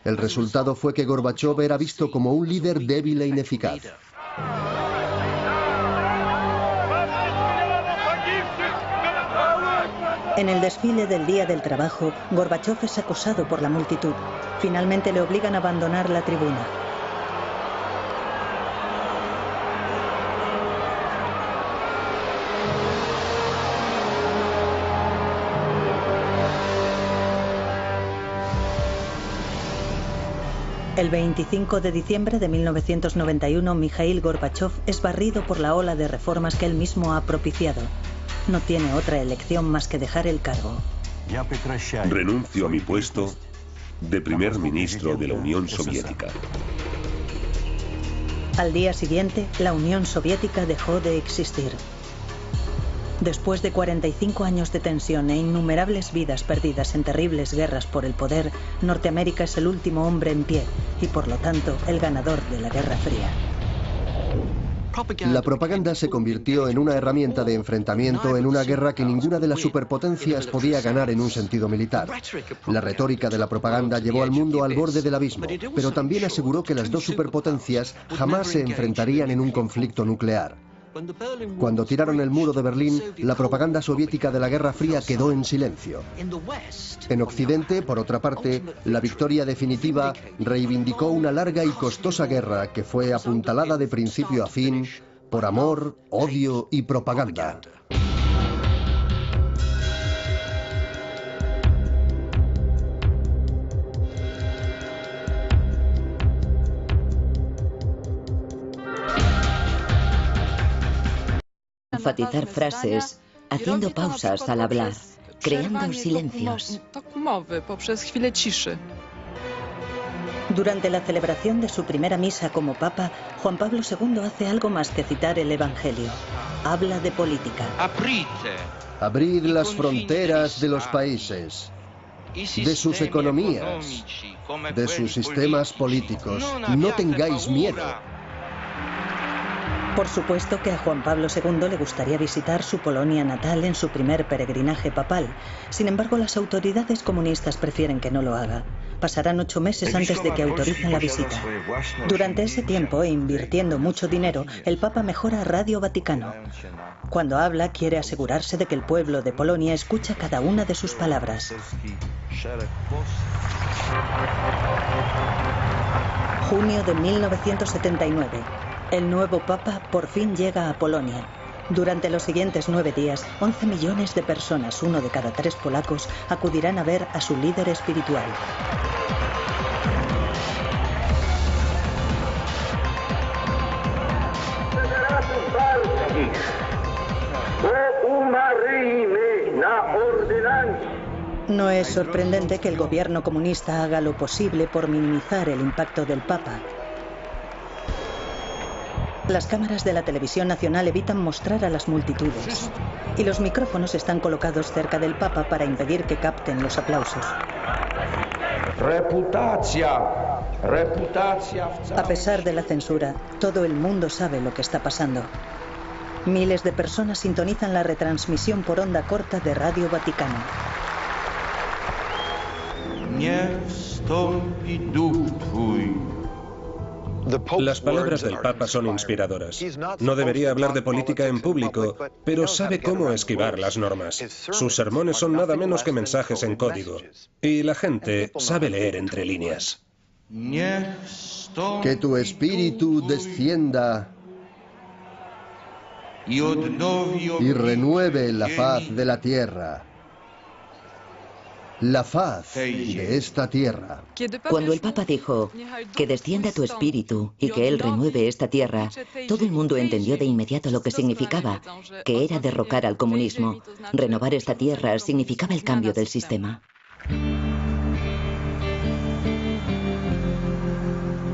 El resultado fue que Gorbachov era visto como un líder débil e ineficaz. En el desfile del Día del Trabajo, Gorbachov es acosado por la multitud. Finalmente le obligan a abandonar la tribuna. El 25 de diciembre de 1991, Mikhail Gorbachov es barrido por la ola de reformas que él mismo ha propiciado. No tiene otra elección más que dejar el cargo. Renuncio a mi puesto de primer ministro de la Unión Soviética. Al día siguiente, la Unión Soviética dejó de existir. Después de 45 años de tensión e innumerables vidas perdidas en terribles guerras por el poder, Norteamérica es el último hombre en pie y, por lo tanto, el ganador de la Guerra Fría. La propaganda se convirtió en una herramienta de enfrentamiento en una guerra que ninguna de las superpotencias podía ganar en un sentido militar. La retórica de la propaganda llevó al mundo al borde del abismo, pero también aseguró que las dos superpotencias jamás se enfrentarían en un conflicto nuclear. Cuando tiraron el muro de Berlín, la propaganda soviética de la Guerra Fría quedó en silencio. En Occidente, por otra parte, la victoria definitiva reivindicó una larga y costosa guerra que fue apuntalada de principio a fin por amor, odio y propaganda. Enfatizar frases, haciendo pausas al hablar, creando silencios. Durante la celebración de su primera misa como papa, Juan Pablo II hace algo más que citar el Evangelio. Habla de política. Abrid las fronteras de los países, de sus economías, de sus sistemas políticos. No tengáis miedo. Por supuesto que a Juan Pablo II le gustaría visitar su Polonia natal en su primer peregrinaje papal. Sin embargo, las autoridades comunistas prefieren que no lo haga. Pasarán 8 meses antes de que autoricen la visita. Durante ese tiempo, e invirtiendo mucho dinero, el Papa mejora Radio Vaticano. Cuando habla, quiere asegurarse de que el pueblo de Polonia escucha cada una de sus palabras. Junio de 1979. El nuevo Papa por fin llega a Polonia. Durante los siguientes 9 días, 11 millones de personas, 1 de cada 3 polacos, acudirán a ver a su líder espiritual. No es sorprendente que el gobierno comunista haga lo posible por minimizar el impacto del Papa. Las cámaras de la televisión nacional evitan mostrar a las multitudes y los micrófonos están colocados cerca del Papa para impedir que capten los aplausos. A pesar de la censura, todo el mundo sabe lo que está pasando. Miles de personas sintonizan la retransmisión por onda corta de Radio Vaticano. Las palabras del Papa son inspiradoras. No debería hablar de política en público, pero sabe cómo esquivar las normas. Sus sermones son nada menos que mensajes en código. Y la gente sabe leer entre líneas. Que tu espíritu descienda y renueve la faz de la tierra. La faz de esta tierra. Cuando el Papa dijo que descienda tu espíritu y que Él renueve esta tierra, todo el mundo entendió de inmediato lo que significaba, que era derrocar al comunismo. Renovar esta tierra significaba el cambio del sistema.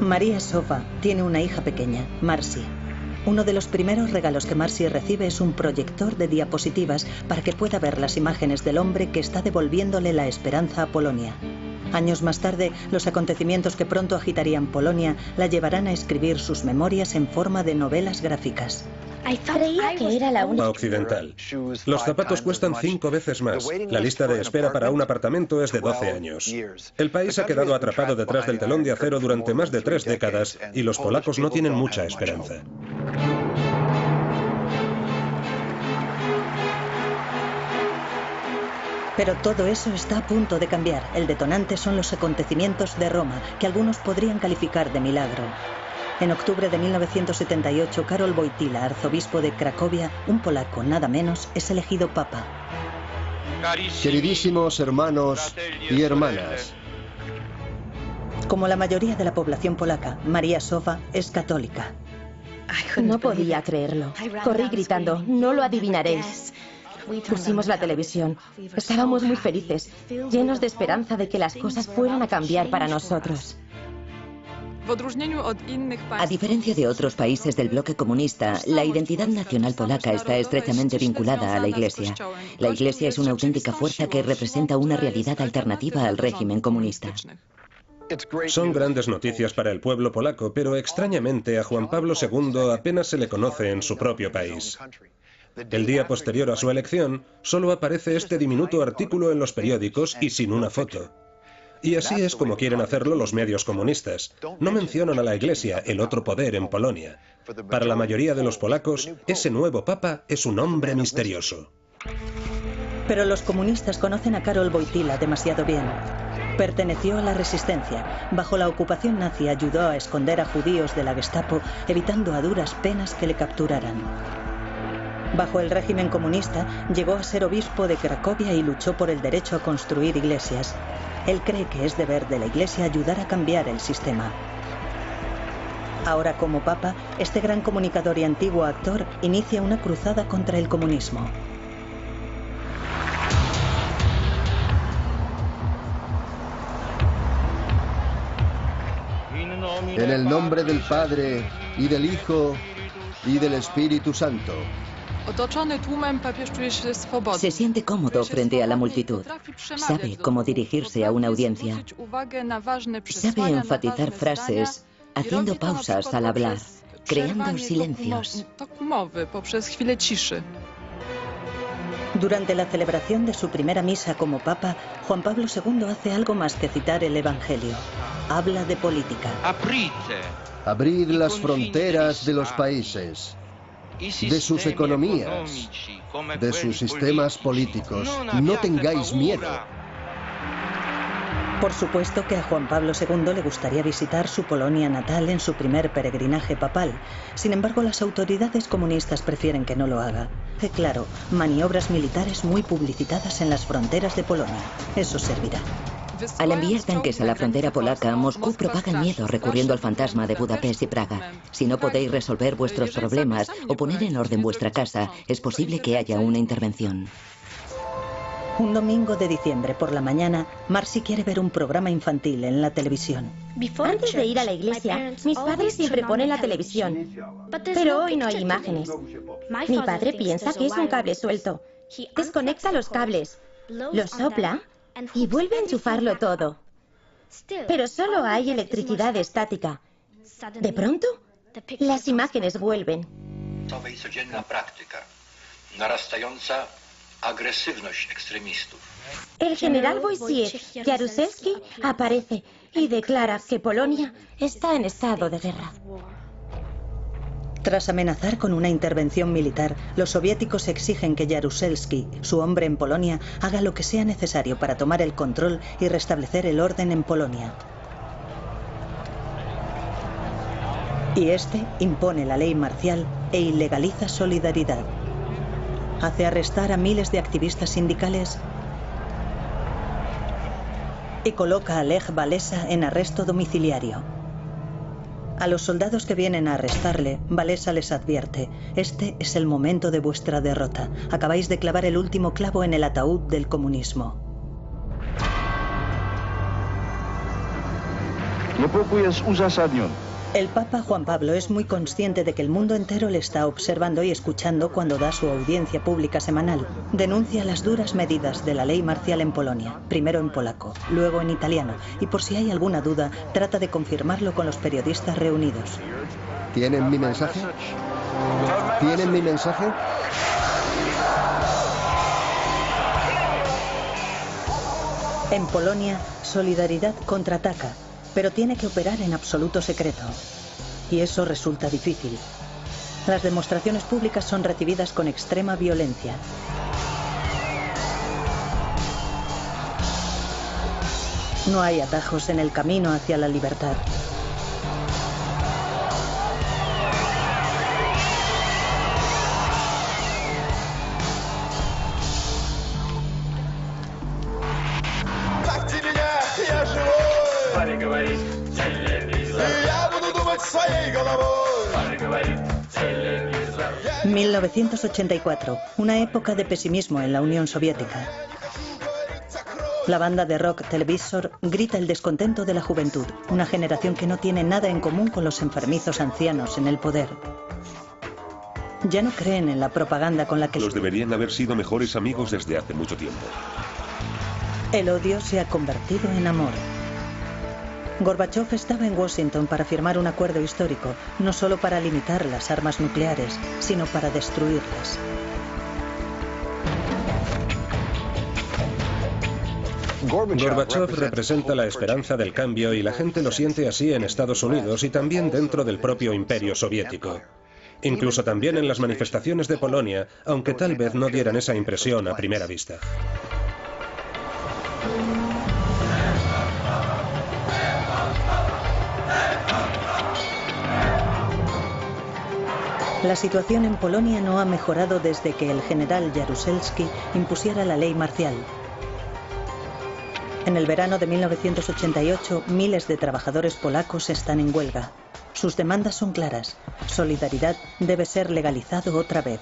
María Sofa tiene una hija pequeña, Marcy. Uno de los primeros regalos que Marcy recibe es un proyector de diapositivas para que pueda ver las imágenes del hombre que está devolviéndole la esperanza a Polonia. Años más tarde, los acontecimientos que pronto agitarían Polonia la llevarán a escribir sus memorias en forma de novelas gráficas. Creía que era la única. Occidental. Los zapatos cuestan 5 veces más. La lista de espera para un apartamento es de 12 años. El país ha quedado atrapado detrás del telón de acero durante más de 3 décadas y los polacos no tienen mucha esperanza. Pero todo eso está a punto de cambiar. El detonante son los acontecimientos de Roma, que algunos podrían calificar de milagro. En octubre de 1978, Karol Wojtyła, arzobispo de Cracovia, un polaco nada menos, es elegido papa. Queridísimos hermanos y hermanas. Como la mayoría de la población polaca, María Sofa es católica. No podía creerlo. Corrí gritando, no lo adivinaréis. Pusimos la televisión. Estábamos muy felices, llenos de esperanza de que las cosas fueran a cambiar para nosotros. A diferencia de otros países del bloque comunista, la identidad nacional polaca está estrechamente vinculada a la Iglesia. La Iglesia es una auténtica fuerza que representa una realidad alternativa al régimen comunista. Son grandes noticias para el pueblo polaco, pero extrañamente a Juan Pablo II apenas se le conoce en su propio país. El día posterior a su elección, solo aparece este diminuto artículo en los periódicos y sin una foto. Y así es como quieren hacerlo los medios comunistas. No mencionan a la Iglesia, el otro poder en Polonia. Para la mayoría de los polacos, ese nuevo papa es un hombre misterioso. Pero los comunistas conocen a Karol Wojtyła demasiado bien. Perteneció a la resistencia. Bajo la ocupación nazi ayudó a esconder a judíos de la Gestapo, evitando a duras penas que le capturaran. Bajo el régimen comunista, llegó a ser obispo de Cracovia y luchó por el derecho a construir iglesias. Él cree que es deber de la Iglesia ayudar a cambiar el sistema. Ahora, como papa, este gran comunicador y antiguo actor inicia una cruzada contra el comunismo. En el nombre del Padre, y del Hijo, y del Espíritu Santo. Se siente cómodo frente a la multitud. Sabe cómo dirigirse a una audiencia. Sabe enfatizar frases, haciendo pausas al hablar, creando silencios. Durante la celebración de su primera misa como papa, Juan Pablo II hace algo más que citar el Evangelio. Habla de política. Abrid las fronteras de los países, de sus economías, de sus sistemas políticos. No tengáis miedo. Por supuesto que a Juan Pablo II le gustaría visitar su Polonia natal en su primer peregrinaje papal. Sin embargo, las autoridades comunistas prefieren que no lo haga. Claro, maniobras militares muy publicitadas en las fronteras de Polonia. Eso servirá. Al enviar tanques a la frontera polaca, Moscú propaga el miedo recurriendo al fantasma de Budapest y Praga. Si no podéis resolver vuestros problemas o poner en orden vuestra casa, es posible que haya una intervención. Un domingo de diciembre por la mañana, Marcy quiere ver un programa infantil en la televisión. Antes de ir a la iglesia, mis padres siempre ponen la televisión. Pero hoy no hay imágenes. Mi padre piensa que es un cable suelto. Desconecta los cables, los sopla y vuelve a enchufarlo todo. Pero solo hay electricidad estática. De pronto, las imágenes vuelven. El general Wojciech Jaruzelski aparece y declara que Polonia está en estado de guerra. Tras amenazar con una intervención militar, los soviéticos exigen que Jaruzelski, su hombre en Polonia, haga lo que sea necesario para tomar el control y restablecer el orden en Polonia. Y este impone la ley marcial e ilegaliza Solidaridad. Hace arrestar a miles de activistas sindicales y coloca a Lech Walesa en arresto domiciliario. A los soldados que vienen a arrestarle, Walesa les advierte: este es el momento de vuestra derrota. Acabáis de clavar el último clavo en el ataúd del comunismo. El Papa Juan Pablo es muy consciente de que el mundo entero le está observando y escuchando cuando da su audiencia pública semanal. Denuncia las duras medidas de la ley marcial en Polonia, primero en polaco, luego en italiano, y por si hay alguna duda, trata de confirmarlo con los periodistas reunidos. ¿Tienen mi mensaje? ¿Tienen mi mensaje? En Polonia, Solidaridad contraataca, pero tiene que operar en absoluto secreto. Y eso resulta difícil. Las demostraciones públicas son recibidas con extrema violencia. No hay atajos en el camino hacia la libertad. En 1984, una época de pesimismo en la Unión Soviética. La banda de rock Televisor grita el descontento de la juventud, una generación que no tiene nada en común con los enfermizos ancianos en el poder. Ya no creen en la propaganda con la que... Los deberían haber sido mejores amigos desde hace mucho tiempo. El odio se ha convertido en amor. Gorbachev estaba en Washington para firmar un acuerdo histórico, no solo para limitar las armas nucleares, sino para destruirlas. Gorbachev representa la esperanza del cambio y la gente lo siente así en Estados Unidos y también dentro del propio imperio soviético. Incluso también en las manifestaciones de Polonia, aunque tal vez no dieran esa impresión a primera vista. La situación en Polonia no ha mejorado desde que el general Jaruzelski impusiera la ley marcial. En el verano de 1988, miles de trabajadores polacos están en huelga. Sus demandas son claras. Solidaridad debe ser legalizado otra vez.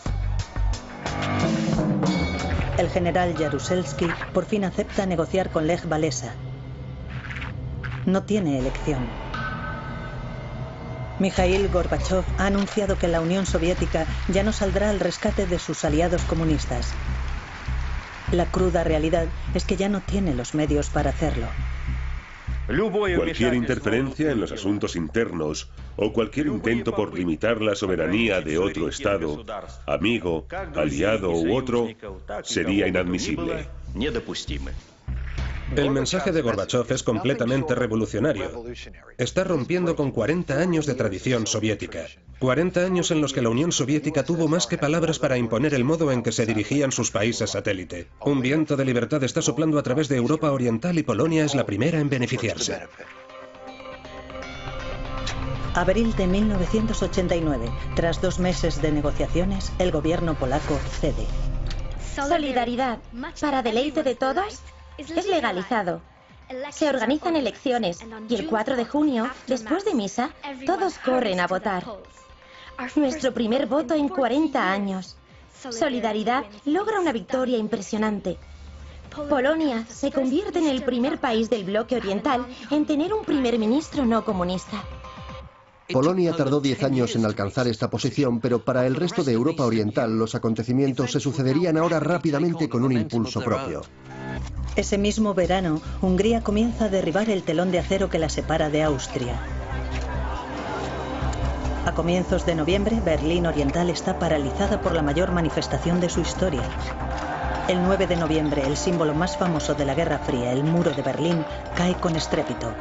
El general Jaruzelski por fin acepta negociar con Lech Walesa. No tiene elección. Mikhail Gorbachev ha anunciado que la Unión Soviética ya no saldrá al rescate de sus aliados comunistas. La cruda realidad es que ya no tiene los medios para hacerlo. Cualquier interferencia en los asuntos internos o cualquier intento por limitar la soberanía de otro Estado, amigo, aliado u otro, sería inadmisible. El mensaje de Gorbachev es completamente revolucionario. Está rompiendo con 40 años de tradición soviética. 40 años en los que la Unión Soviética tuvo más que palabras para imponer el modo en que se dirigían sus países satélite. Un viento de libertad está soplando a través de Europa Oriental y Polonia es la primera en beneficiarse. Abril de 1989. Tras 2 meses de negociaciones, el gobierno polaco cede. Solidaridad, para deleite de todos, es legalizado. Se organizan elecciones y el 4 de junio, después de misa, todos corren a votar. Nuestro primer voto en 40 años. Solidaridad logra una victoria impresionante. Polonia se convierte en el primer país del bloque oriental en tener un primer ministro no comunista. Polonia tardó 10 años en alcanzar esta posición, pero para el resto de Europa Oriental los acontecimientos se sucederían ahora rápidamente con un impulso propio. Ese mismo verano, Hungría comienza a derribar el telón de acero que la separa de Austria. A comienzos de noviembre, Berlín Oriental está paralizada por la mayor manifestación de su historia. El 9 de noviembre, el símbolo más famoso de la Guerra Fría, el muro de Berlín, cae con estrépito.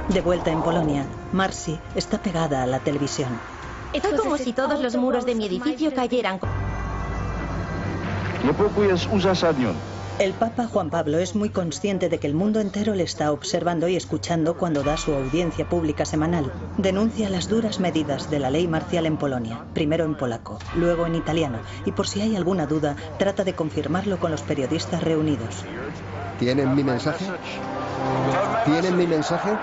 De vuelta en Polonia, Marcy está pegada a la televisión. Es como si todos los muros de mi edificio cayeran. El Papa Juan Pablo es muy consciente de que el mundo entero le está observando y escuchando cuando da su audiencia pública semanal. Denuncia las duras medidas de la ley marcial en Polonia, primero en polaco, luego en italiano, y por si hay alguna duda, trata de confirmarlo con los periodistas reunidos. ¿Tienen mi mensaje? ¿Tienen mi mensaje?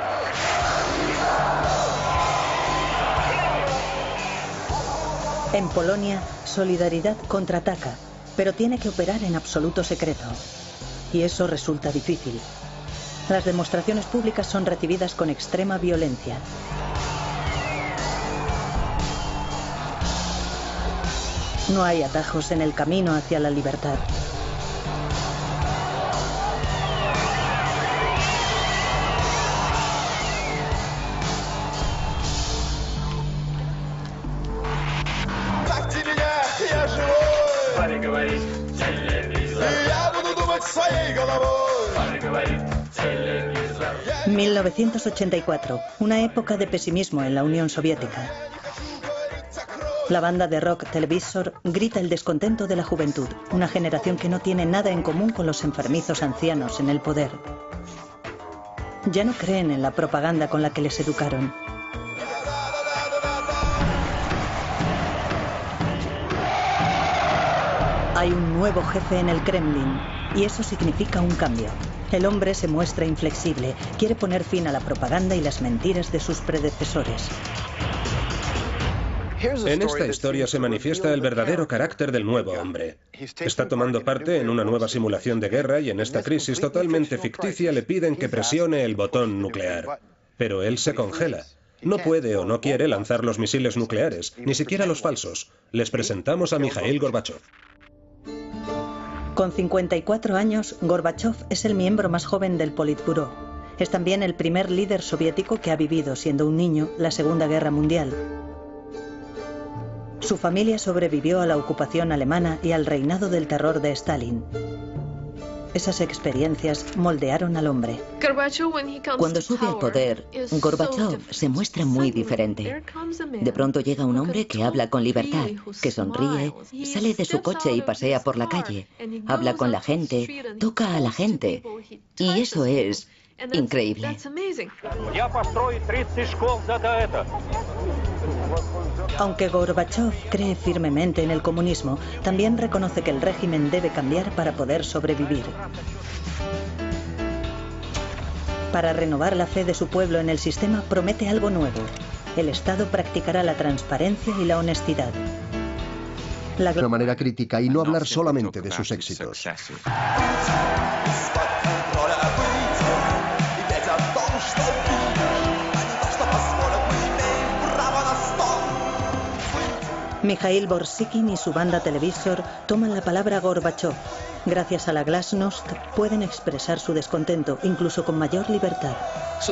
En Polonia, Solidaridad contraataca, pero tiene que operar en absoluto secreto. Y eso resulta difícil. Las demostraciones públicas son recibidas con extrema violencia. No hay atajos en el camino hacia la libertad. En 1984, una época de pesimismo en la Unión Soviética. La banda de rock Televisor grita el descontento de la juventud, una generación que no tiene nada en común con los enfermizos ancianos en el poder. Ya no creen en la propaganda con la que les educaron. Hay un nuevo jefe en el Kremlin, y eso significa un cambio. El hombre se muestra inflexible, quiere poner fin a la propaganda y las mentiras de sus predecesores. En esta historia se manifiesta el verdadero carácter del nuevo hombre. Está tomando parte en una nueva simulación de guerra y en esta crisis totalmente ficticia le piden que presione el botón nuclear. Pero él se congela. No puede o no quiere lanzar los misiles nucleares, ni siquiera los falsos. Les presentamos a Mikhail Gorbachev. Con 54 años, Gorbachev es el miembro más joven del Politburó. Es también el primer líder soviético que ha vivido, siendo un niño, la Segunda Guerra Mundial. Su familia sobrevivió a la ocupación alemana y al reinado del terror de Stalin. Esas experiencias moldearon al hombre. Cuando sube al poder, Gorbachev se muestra muy diferente. De pronto llega un hombre que habla con libertad, que sonríe, sale de su coche y pasea por la calle, habla con la gente, toca a la gente. Y eso es increíble. Aunque Gorbachev cree firmemente en el comunismo, también reconoce que el régimen debe cambiar para poder sobrevivir. Para renovar la fe de su pueblo en el sistema, promete algo nuevo. El Estado practicará la transparencia y la honestidad. De una manera crítica y no hablar solamente de sus éxitos. Mikhail Borsíkin y su banda Televisor toman la palabra Gorbachev. Gracias a la Glasnost pueden expresar su descontento, incluso con mayor libertad.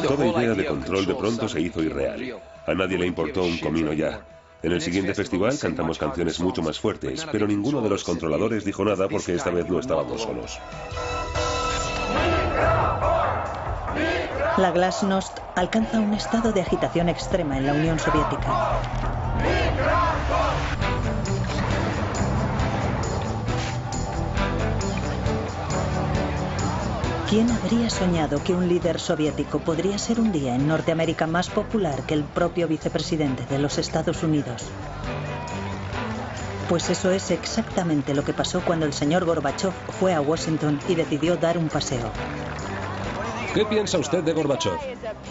Toda idea de control de pronto se hizo irreal. A nadie le importó un comino ya. En el siguiente festival cantamos canciones mucho más fuertes, pero ninguno de los controladores dijo nada porque esta vez no estábamos solos. La Glasnost alcanza un estado de agitación extrema en la Unión Soviética. ¿Quién habría soñado que un líder soviético podría ser un día en Norteamérica más popular que el propio vicepresidente de los Estados Unidos? Pues eso es exactamente lo que pasó cuando el señor Gorbachev fue a Washington y decidió dar un paseo. ¿Qué piensa usted de Gorbachev?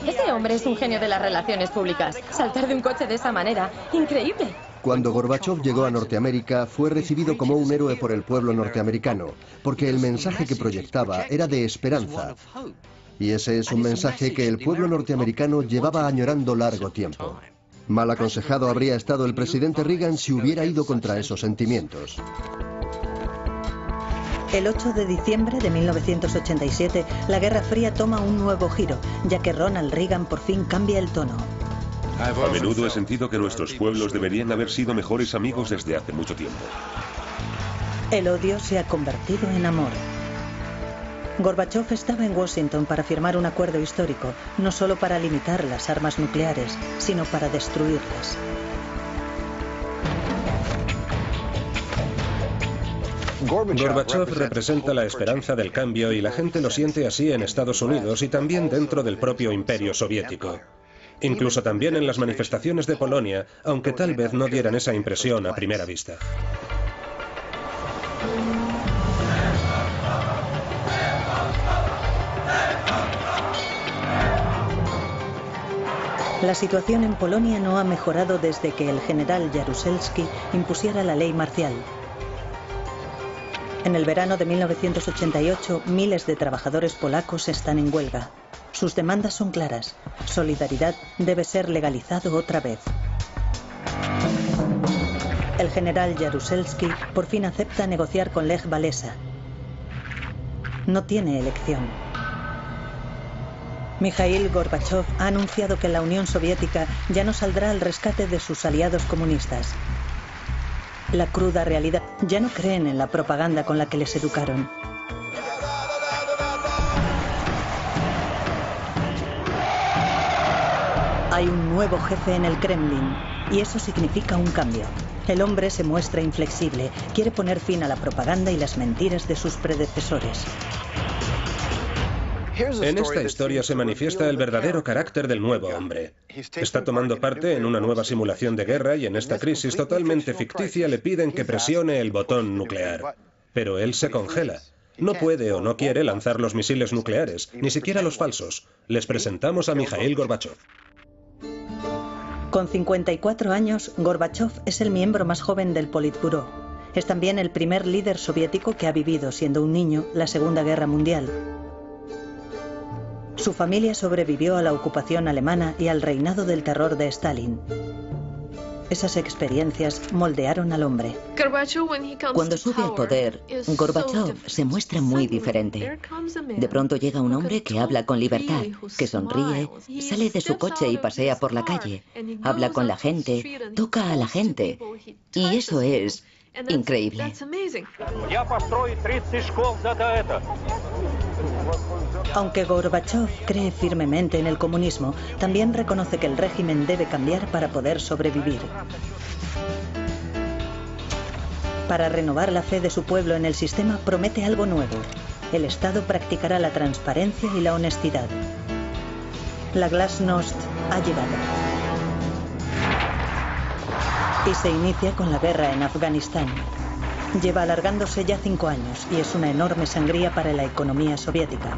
Ese hombre es un genio de las relaciones públicas. Saltar de un coche de esa manera, increíble. Cuando Gorbachev llegó a Norteamérica, fue recibido como un héroe por el pueblo norteamericano, porque el mensaje que proyectaba era de esperanza. Y ese es un mensaje que el pueblo norteamericano llevaba añorando largo tiempo. Mal aconsejado habría estado el presidente Reagan si hubiera ido contra esos sentimientos. El 8 de diciembre de 1987, la Guerra Fría toma un nuevo giro, ya que Ronald Reagan por fin cambia el tono. A menudo he sentido que nuestros pueblos deberían haber sido mejores amigos desde hace mucho tiempo. El odio se ha convertido en amor. Gorbachev estaba en Washington para firmar un acuerdo histórico, no solo para limitar las armas nucleares, sino para destruirlas. Gorbachov representa la esperanza del cambio y la gente lo siente así en Estados Unidos y también dentro del propio imperio soviético. Incluso también en las manifestaciones de Polonia, aunque tal vez no dieran esa impresión a primera vista. La situación en Polonia no ha mejorado desde que el general Jaruzelski impusiera la ley marcial. En el verano de 1988, miles de trabajadores polacos están en huelga. Sus demandas son claras. Solidaridad debe ser legalizado otra vez. El general Jaruzelski por fin acepta negociar con Lech Walesa. No tiene elección. Mikhail Gorbachov ha anunciado que la Unión Soviética ya no saldrá al rescate de sus aliados comunistas. La cruda realidad, ya no creen en la propaganda con la que les educaron. Hay un nuevo jefe en el Kremlin, y eso significa un cambio. El hombre se muestra inflexible, quiere poner fin a la propaganda y las mentiras de sus predecesores. En esta historia se manifiesta el verdadero carácter del nuevo hombre. Está tomando parte en una nueva simulación de guerra y en esta crisis totalmente ficticia le piden que presione el botón nuclear. Pero él se congela. No puede o no quiere lanzar los misiles nucleares, ni siquiera los falsos. Les presentamos a Mikhail Gorbachov. Con 54 años, Gorbachov es el miembro más joven del Politburó. Es también el primer líder soviético que ha vivido, siendo un niño, la Segunda Guerra Mundial. Su familia sobrevivió a la ocupación alemana y al reinado del terror de Stalin. Esas experiencias moldearon al hombre. Cuando sube al poder, Gorbachov se muestra muy diferente. De pronto llega un hombre que habla con libertad, que sonríe, sale de su coche y pasea por la calle, habla con la gente, toca a la gente. Y eso es increíble. Aunque Gorbachov cree firmemente en el comunismo, también reconoce que el régimen debe cambiar para poder sobrevivir. Para renovar la fe de su pueblo en el sistema, promete algo nuevo. El Estado practicará la transparencia y la honestidad. La Glasnost ha llegado. Y se inicia con la guerra en Afganistán. Lleva alargándose ya 5 años y es una enorme sangría para la economía soviética.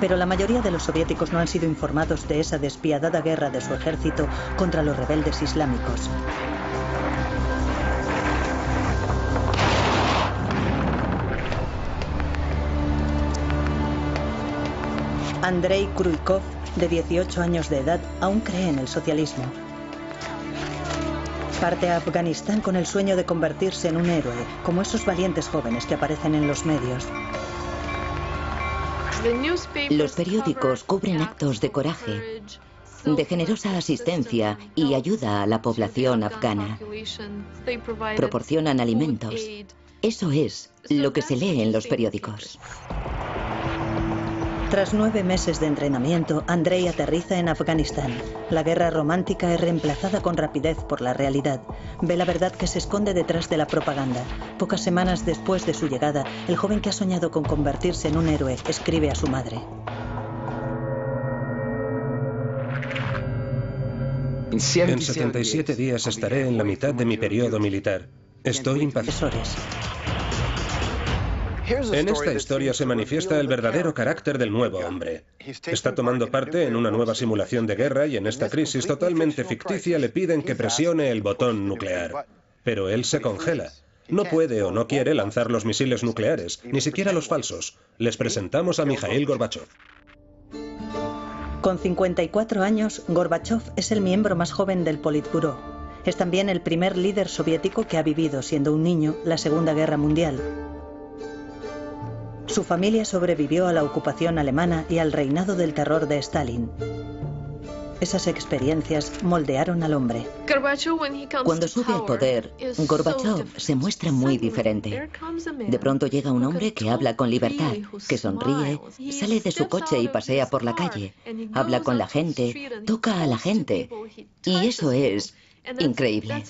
Pero la mayoría de los soviéticos no han sido informados de esa despiadada guerra de su ejército contra los rebeldes islámicos. Andrei Kruikov, de 18 años de edad, aún cree en el socialismo. Parte a Afganistán con el sueño de convertirse en un héroe, como esos valientes jóvenes que aparecen en los medios. Los periódicos cubren actos de coraje, de generosa asistencia y ayuda a la población afgana. Proporcionan alimentos. Eso es lo que se lee en los periódicos. Tras 9 meses de entrenamiento, Andrei aterriza en Afganistán. La guerra romántica es reemplazada con rapidez por la realidad. Ve la verdad que se esconde detrás de la propaganda. Pocas semanas después de su llegada, el joven que ha soñado con convertirse en un héroe escribe a su madre. En 77 días estaré en la mitad de mi periodo militar. Estoy impaciente. En esta historia se manifiesta el verdadero carácter del nuevo hombre. Está tomando parte en una nueva simulación de guerra y en esta crisis totalmente ficticia le piden que presione el botón nuclear. Pero él se congela. No puede o no quiere lanzar los misiles nucleares, ni siquiera los falsos. Les presentamos a Mikhail Gorbachov. Con 54 años, Gorbachov es el miembro más joven del Politburó. Es también el primer líder soviético que ha vivido, siendo un niño, la Segunda Guerra Mundial. Su familia sobrevivió a la ocupación alemana y al reinado del terror de Stalin. Esas experiencias moldearon al hombre. Cuando sube al poder, Gorbachov se muestra muy diferente. De pronto llega un hombre que habla con libertad, que sonríe, sale de su coche y pasea por la calle, habla con la gente, toca a la gente. Y eso es increíble.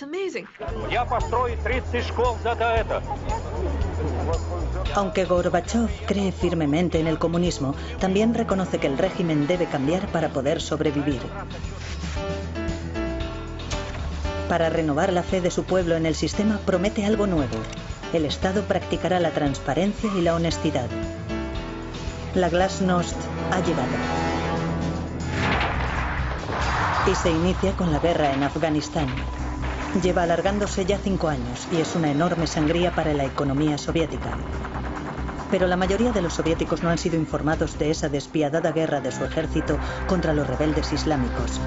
Aunque Gorbachov cree firmemente en el comunismo, también reconoce que el régimen debe cambiar para poder sobrevivir. Para renovar la fe de su pueblo en el sistema, promete algo nuevo. El Estado practicará la transparencia y la honestidad. La Glasnost ha llegado. Y se inicia con la guerra en Afganistán. Lleva alargándose ya 5 años y es una enorme sangría para la economía soviética. Pero la mayoría de los soviéticos no han sido informados de esa despiadada guerra de su ejército contra los rebeldes islámicos.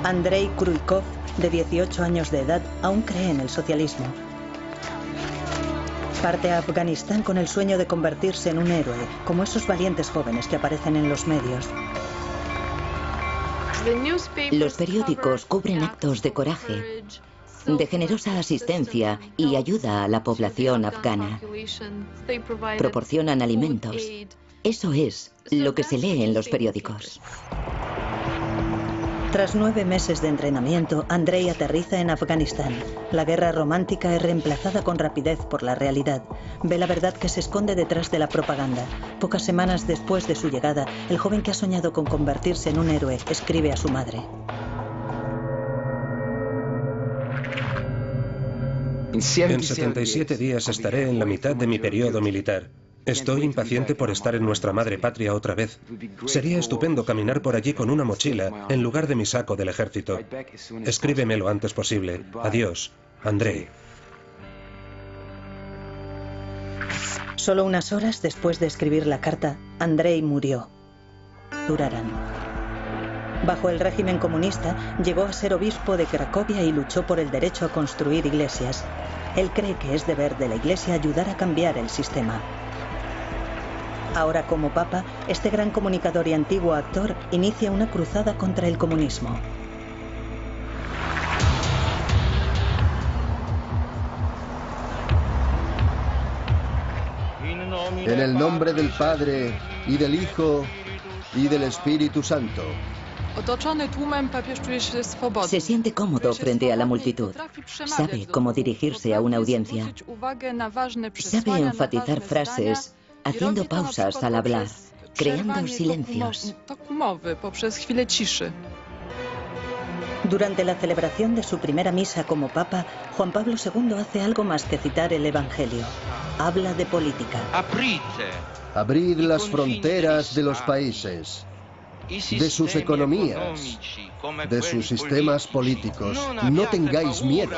Andrei Kruikov, de 18 años de edad, aún cree en el socialismo. Parte a Afganistán con el sueño de convertirse en un héroe, como esos valientes jóvenes que aparecen en los medios. Los periódicos cubren actos de coraje, de generosa asistencia y ayuda a la población afgana. Proporcionan alimentos. Eso es lo que se lee en los periódicos. Tras 9 meses de entrenamiento, Andrei aterriza en Afganistán. La guerra romántica es reemplazada con rapidez por la realidad. Ve la verdad que se esconde detrás de la propaganda. Pocas semanas después de su llegada, el joven que ha soñado con convertirse en un héroe escribe a su madre. En 77 días estaré en la mitad de mi periodo militar. Estoy impaciente por estar en nuestra madre patria otra vez. Sería estupendo caminar por allí con una mochila en lugar de mi saco del ejército. Escríbeme lo antes posible. Adiós, Andrei. Solo unas horas después de escribir la carta, Andrei murió. Durarán. Bajo el régimen comunista, llegó a ser obispo de Cracovia y luchó por el derecho a construir iglesias. Él cree que es deber de la Iglesia ayudar a cambiar el sistema. Ahora, como papa, este gran comunicador y antiguo actor inicia una cruzada contra el comunismo. En el nombre del Padre, y del Hijo, y del Espíritu Santo. Se siente cómodo frente a la multitud. Sabe cómo dirigirse a una audiencia. Sabe enfatizar frases, haciendo pausas al hablar, creando silencios. Durante la celebración de su primera misa como papa, Juan Pablo II hace algo más que citar el Evangelio. Habla de política. Abrid las fronteras de los países, de sus economías, de sus sistemas políticos. No tengáis miedo.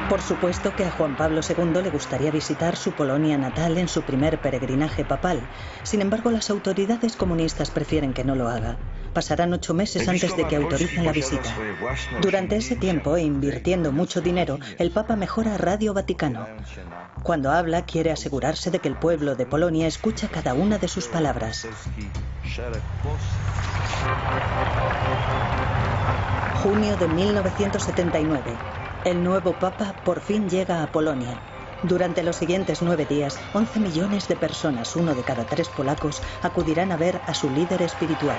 Por supuesto que a Juan Pablo II le gustaría visitar su Polonia natal en su primer peregrinaje papal. Sin embargo, las autoridades comunistas prefieren que no lo haga. Pasarán 8 meses antes de que autoricen la visita. Durante ese tiempo, e invirtiendo mucho dinero, el Papa mejora Radio Vaticano. Cuando habla, quiere asegurarse de que el pueblo de Polonia escucha cada una de sus palabras. Junio de 1979. El nuevo Papa por fin llega a Polonia. Durante los siguientes 9 días, 11 millones de personas, 1 de cada 3 polacos, acudirán a ver a su líder espiritual.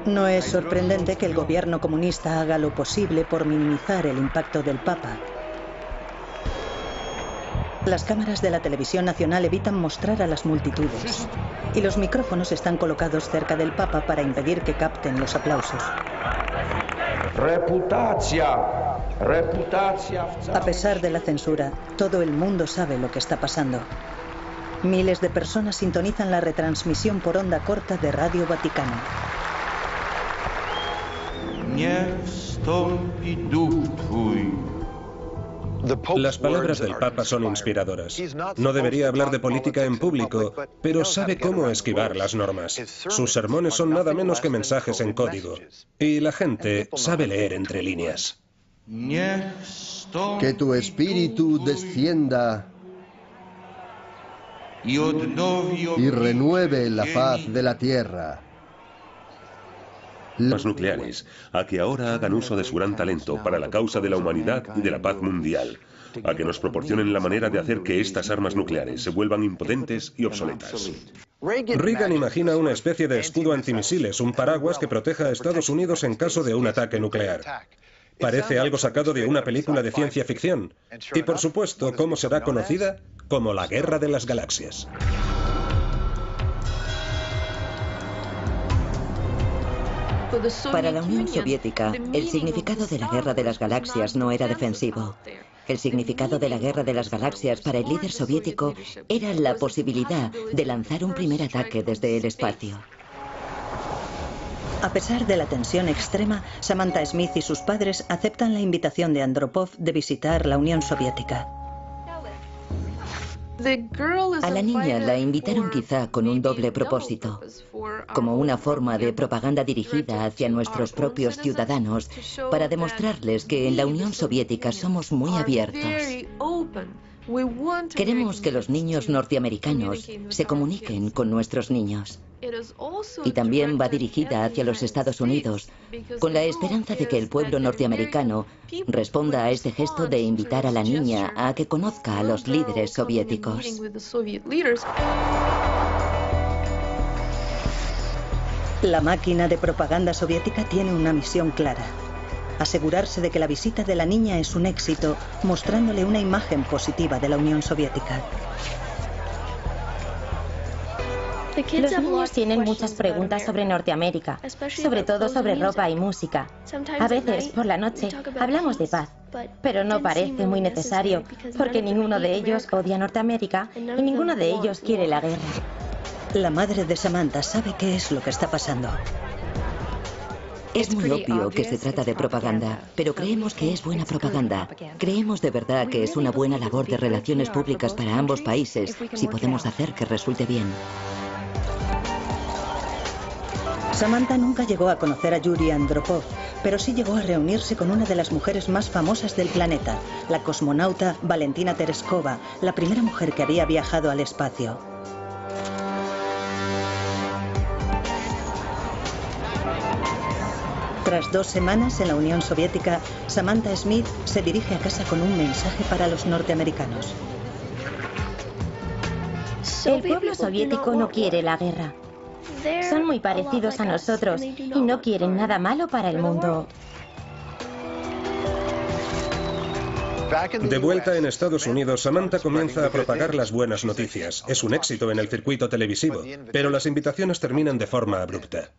No es sorprendente que el gobierno comunista haga lo posible por minimizar el impacto del Papa. Las cámaras de la televisión nacional evitan mostrar a las multitudes y los micrófonos están colocados cerca del Papa para impedir que capten los aplausos. A pesar de la censura, todo el mundo sabe lo que está pasando. Miles de personas sintonizan la retransmisión por onda corta de Radio Vaticano. Las palabras del Papa son inspiradoras. No debería hablar de política en público, pero sabe cómo esquivar las normas. Sus sermones son nada menos que mensajes en código. Y la gente sabe leer entre líneas. Que tu espíritu descienda y renueve la faz de la tierra. Armas nucleares, a que ahora hagan uso de su gran talento para la causa de la humanidad y de la paz mundial, a que nos proporcionen la manera de hacer que estas armas nucleares se vuelvan impotentes y obsoletas. Reagan imagina una especie de escudo antimisiles, un paraguas que proteja a Estados Unidos en caso de un ataque nuclear. Parece algo sacado de una película de ciencia ficción. Y por supuesto, ¿cómo será conocida? Como la Guerra de las Galaxias. Para la Unión Soviética, el significado de la Guerra de las Galaxias no era defensivo. El significado de la Guerra de las Galaxias para el líder soviético era la posibilidad de lanzar un primer ataque desde el espacio. A pesar de la tensión extrema, Samantha Smith y sus padres aceptan la invitación de Andropov de visitar la Unión Soviética. A la niña la invitaron quizá con un doble propósito, como una forma de propaganda dirigida hacia nuestros propios ciudadanos para demostrarles que en la Unión Soviética somos muy abiertos. Queremos que los niños norteamericanos se comuniquen con nuestros niños. Y también va dirigida hacia los Estados Unidos, con la esperanza de que el pueblo norteamericano responda a este gesto de invitar a la niña a que conozca a los líderes soviéticos. La máquina de propaganda soviética tiene una misión clara: asegurarse de que la visita de la niña es un éxito, mostrándole una imagen positiva de la Unión Soviética. Los niños tienen muchas preguntas sobre Norteamérica, sobre todo sobre ropa y música. A veces, por la noche, hablamos de paz, pero no parece muy necesario, porque ninguno de ellos odia Norteamérica y ninguno de ellos quiere la guerra. La madre de Samantha sabe qué es lo que está pasando. Es muy obvio que se trata de propaganda, pero creemos que es buena propaganda. Creemos de verdad que es una buena labor de relaciones públicas para ambos países, si podemos hacer que resulte bien. Samantha nunca llegó a conocer a Yuri Andropov, pero sí llegó a reunirse con una de las mujeres más famosas del planeta, la cosmonauta Valentina Tereskova, la primera mujer que había viajado al espacio. Tras 2 semanas en la Unión Soviética, Samantha Smith se dirige a casa con un mensaje para los norteamericanos. El pueblo soviético no quiere la guerra. Son muy parecidos a nosotros y no quieren nada malo para el mundo. De vuelta en Estados Unidos, Samantha comienza a propagar las buenas noticias. Es un éxito en el circuito televisivo, pero las invitaciones terminan de forma abrupta.